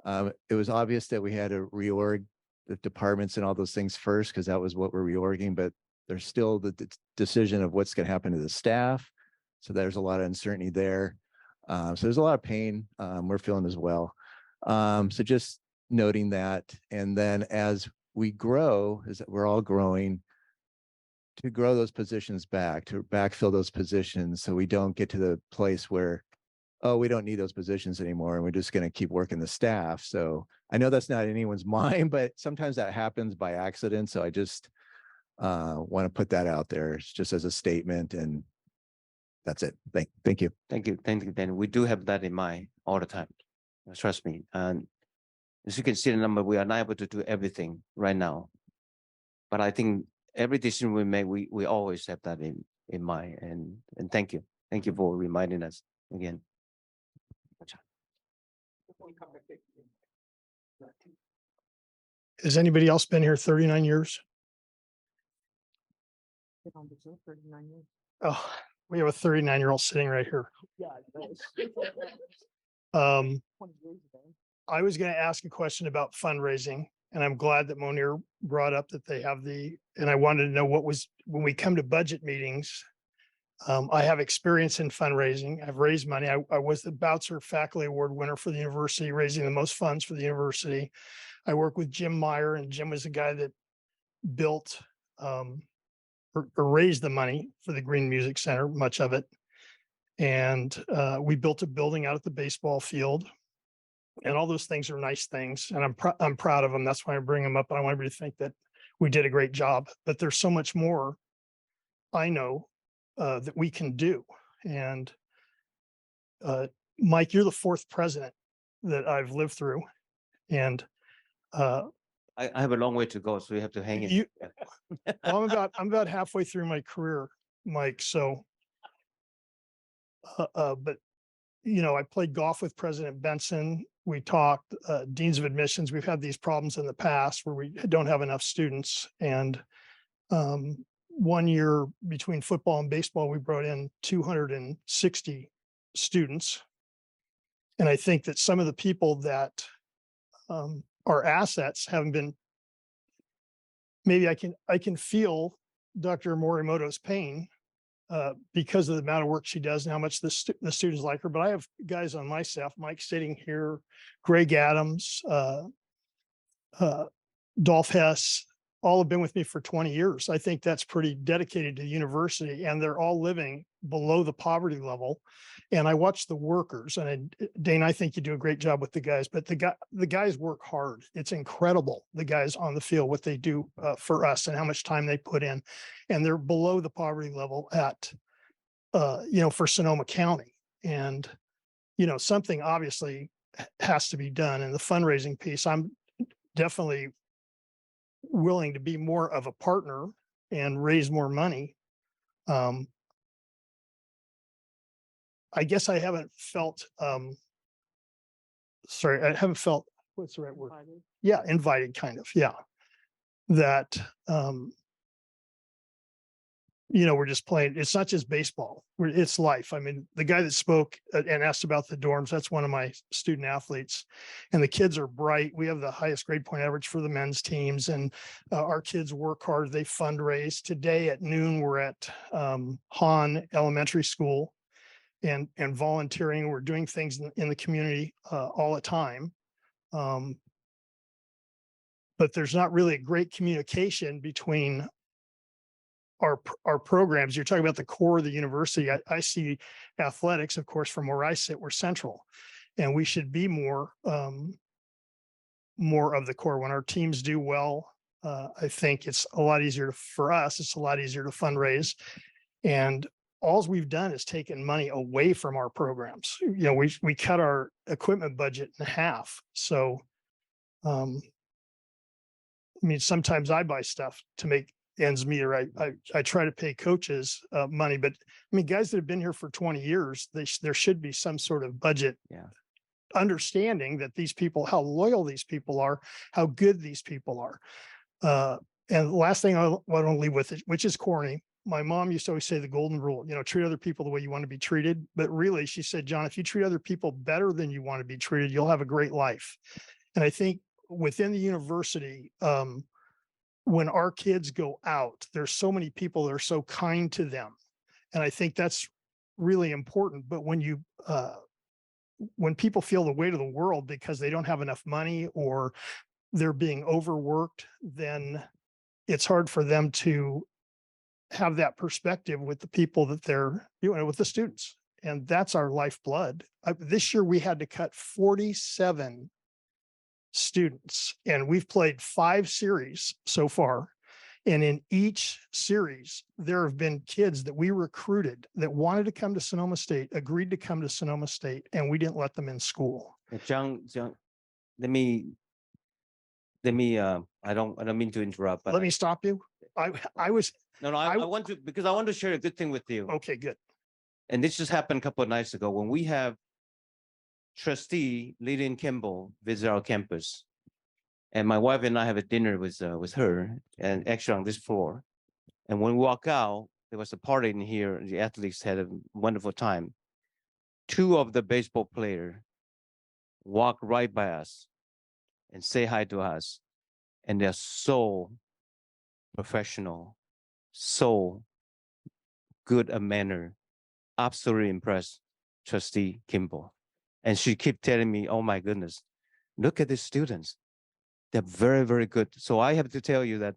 it was obvious that we had to reorg the departments and all those things first because that was what we're reorging, but there's still the decision of what's going to happen to the staff. So there's a lot of uncertainty there. So there's a lot of pain we're feeling as well. So just noting that. And then as we grow, as we're all growing, to grow those positions back, to backfill those positions so we don't get to the place where, oh, we don't need those positions anymore and we're just going to keep working the staff. So I know that's not in anyone's mind, but sometimes that happens by accident. So I just want to put that out there just as a statement, and that's it. Thank you. Thank you. Thank you, Dan. We do have that in mind all the time. Trust me. And as you can see the number, we are not able to do everything right now. But I think every decision we make, we always have that in mind. And thank you. Thank you for reminding us again. Has anybody else been here 39 years? Oh, we have a 39-year-old sitting right here. I was going to ask a question about fundraising. And I'm glad that Monir brought up that they have and I wanted to know when we come to budget meetings. I have experience in fundraising. I've raised money. I was the Boutzer Faculty Award winner for the university, raising the most funds for the university. I work with Jim Meyer, and Jim was the guy that built or raised the money for the Green Music Center, much of it. And we built a building out at the baseball field. And all those things are nice things. And I'm proud of them. That's why I bring them up. I want everybody to think that we did a great job. But there's so much more I know that we can do. And Mike, you're the fourth president that I've lived through. And I have a long way to go, so you have to hang in. you, well, I'm about halfway through my career, Mike. So, but you know, I played golf with President Benson. We talked deans of admissions. We've had these problems in the past where we don't have enough students. And 1 year between football and baseball, we brought in 260 students. And I think that some of the people that are assets haven't been, maybe I can feel Dr. Morimoto's pain because of the amount of work she does and how much the students like her. But I have guys on my staff, Mike sitting here, Greg Adams, Dolph Hess, all have been with me for 20 years. I think that's pretty dedicated to the university, and they're all living below the poverty level. And I watch the workers, and Dane, I think you do a great job with the guys, but the guys work hard. It's incredible, the guys on the field, what they do for us and how much time they put in. And they're below the poverty level at, for Sonoma County. And, something obviously has to be done. And the fundraising piece, I'm definitely willing to be more of a partner and raise more money. I guess I haven't felt, I haven't felt, what's the right word? Invited. Yeah, invited kind of, yeah. That, we're just playing, it's not just baseball, it's life. I mean, the guy that spoke and asked about the dorms, that's one of my student athletes, and the kids are bright. We have the highest grade point average for the men's teams, and our kids work hard. They fundraise. Today at noon, we're at Hahn Elementary School and volunteering. We're doing things in the community all the time. But there's not really a great communication between our programs. You're talking about the core of the university. I see athletics, of course, from where I sit, we're central, and we should be more of the core. When our teams do well, I think it's a lot easier for us. It's a lot easier to fundraise, and all we've done is taken money away from our programs. We cut our equipment budget in half. So, sometimes I buy stuff to make ends meet, or I try to pay coaches money, but guys that have been here for 20 years, there should be some sort of budget understanding that these people, how loyal these people are, how good these people are. And the last thing I want to leave with, which is corny, my mom used to always say the golden rule, treat other people the way you want to be treated. But really, she said, John, if you treat other people better than you want to be treated, you'll have a great life. And I think within the university, when our kids go out, there's so many people that are so kind to them. And I think that's really important. But when people feel the weight of the world because they don't have enough money or they're being overworked, then it's hard for them to have that perspective with the people that they're, with the students. And that's our lifeblood. This year we had to cut 47 students, and we've played 5 series so far. And in each series, there have been kids that we recruited that wanted to come to Sonoma State, agreed to come to Sonoma State, and we didn't let them in school. John, let me, I don't mean to interrupt, but Let me stop you. I was. No, I want to, because I want to share a good thing with you. Okay, good. And this just happened a couple of nights ago when we have trustee Lillian Kimball visit our campus. And my wife and I have a dinner with her, and actually on this floor. And when we walk out, there was a party in here. The athletes had a wonderful time. 2 of the baseball players walked right by us and say hi to us. and they're so professional, so good a manner. Absolutely impressed, Trustee Kimball. And she kept telling me, oh my goodness, look at the students. They're very, very good. So I have to tell you that,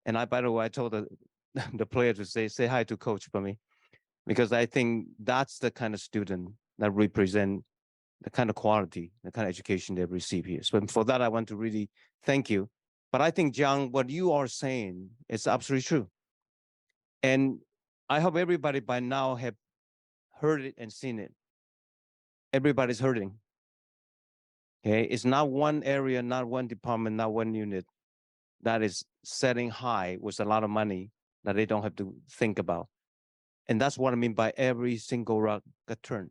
and by the way, I told the player to say hi to coach for me, because I think that's the kind of student that represent the kind of quality, the kind of education they receive here. So for that, I want to really thank you. But I think, John, what you are saying is absolutely true. And I hope everybody by now have heard it and seen it. Everybody's hurting. Okay, it's not one area, not one department, not one unit that is setting high with a lot of money that they don't have to think about. And that's what I mean by every single rock got turned.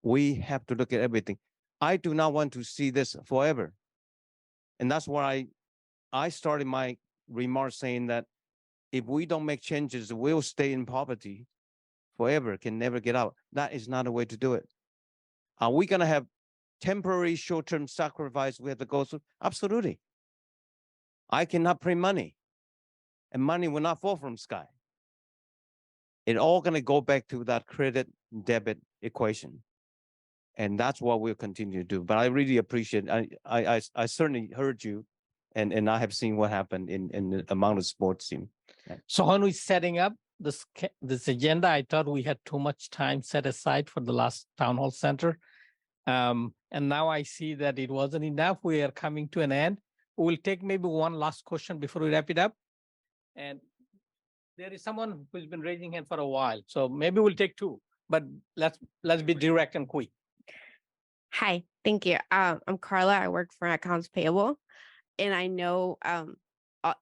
We have to look at everything. I do not want to see this forever. And that's why I started my remarks saying that if we don't make changes, we'll stay in poverty forever, can never get out. That is not a way to do it. Are we going to have temporary short-term sacrifice we have to go through? Absolutely. I cannot print money, and money will not fall from sky. It's all going to go back to that credit debit equation. And that's what we'll continue to do. But I really appreciate, I certainly heard you, and I have seen what happened in among the sports team. So when we're setting up this agenda, I thought we had too much time set aside for the last town hall center. And now I see that it wasn't enough. We are coming to an end. We'll take maybe one last question before we wrap it up. And there is someone who's been raising hand for a while. So maybe we'll take two, but let's be direct and quick. Hi, thank you. I'm Carla. I work for accounts payable, and I know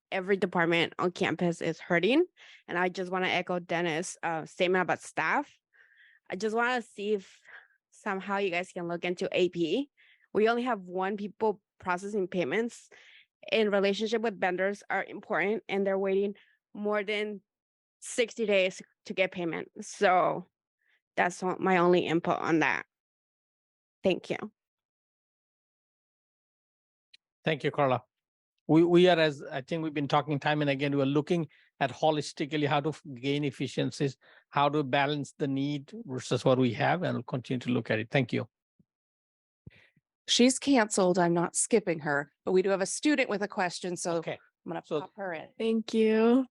every department on campus is hurting. And I just want to echo Dennis' statement about staff. I just want to see if somehow you guys can look into AP. We only have one people processing payments, and relationship with vendors are important, and they're waiting more than 60 days to get payment. So that's my only input on that. Thank you. Thank you, Carla. We are, as I think we've been talking time and again, we're looking at holistically how to gain efficiencies, how to balance the need versus what we have, and we'll continue to look at it. Thank you. She's canceled. I'm not skipping her, but we do have a student with a question. So Okay. I'm going to pop her in. Thank you.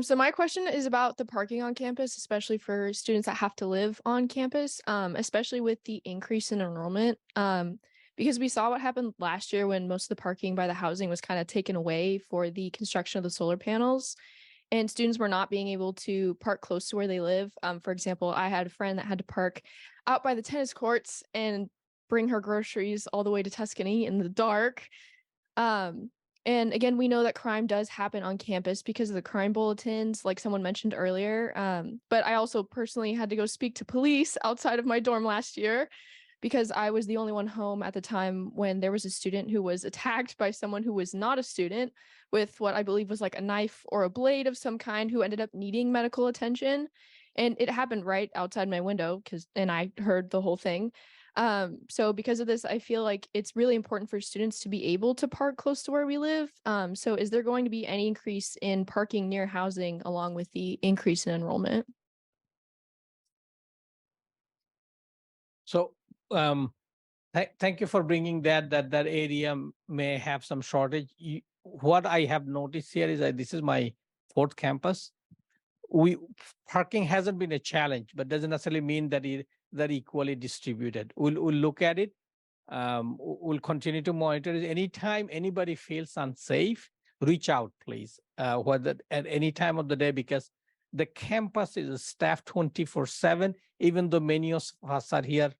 So my question is about the parking on campus, especially for students that have to live on campus, especially with the increase in enrollment. Because we saw what happened last year when most of the parking by the housing was kind of taken away for the construction of the solar panels, and students were not being able to park close to where they live. For example, I had a friend that had to park out by the tennis courts and bring her groceries all the way to Tuscany in the dark. And again, we know that crime does happen on campus because of the crime bulletins, like someone mentioned earlier. But I also personally had to go speak to police outside of my dorm last year because I was the only one home at the time when there was a student who was attacked by someone who was not a student with what I believe was like a knife or a blade of some kind, who ended up needing medical attention. And it happened right outside my window and I heard the whole thing. So because of this, I feel like it's really important for students to be able to park close to where we live. So is there going to be any increase in parking near housing along with the increase in enrollment? So thank you for bringing that area may have some shortage. What I have noticed here is that this is my fourth campus. Parking hasn't been a challenge, but doesn't necessarily mean that they're equally distributed. We'll look at it. We'll continue to monitor it. Anytime anybody feels unsafe, reach out, please, whether at any time of the day, because the campus is staffed 24/7, even though many of us are here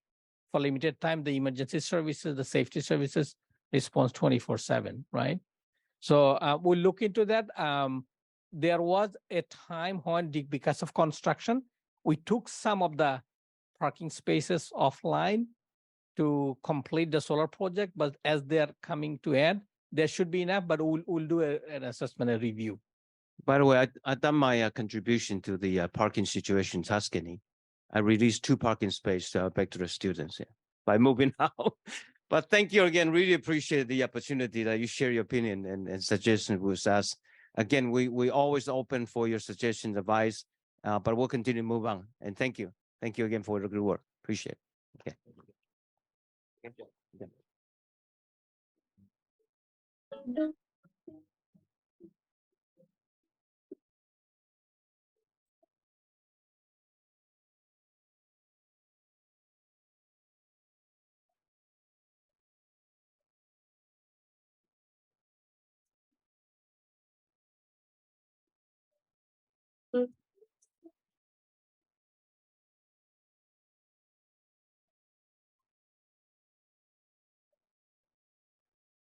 for limited time, the emergency services, the safety services response 24/7, right? So we'll look into that. There was a time when, because of construction, we took some of the parking spaces offline to complete the solar project, but as they're coming to end, there should be enough, but we'll do an assessment and review. By the way, I've done my contribution to the parking situation in Tuscany. I released 2 parking spaces back to the students by moving out. But thank you again. Really appreciate the opportunity that you share your opinion and suggestions with us. Again, we always open for your suggestions, advice, but we'll continue to move on. And thank you. Thank you again for the good work. Appreciate it. Okay.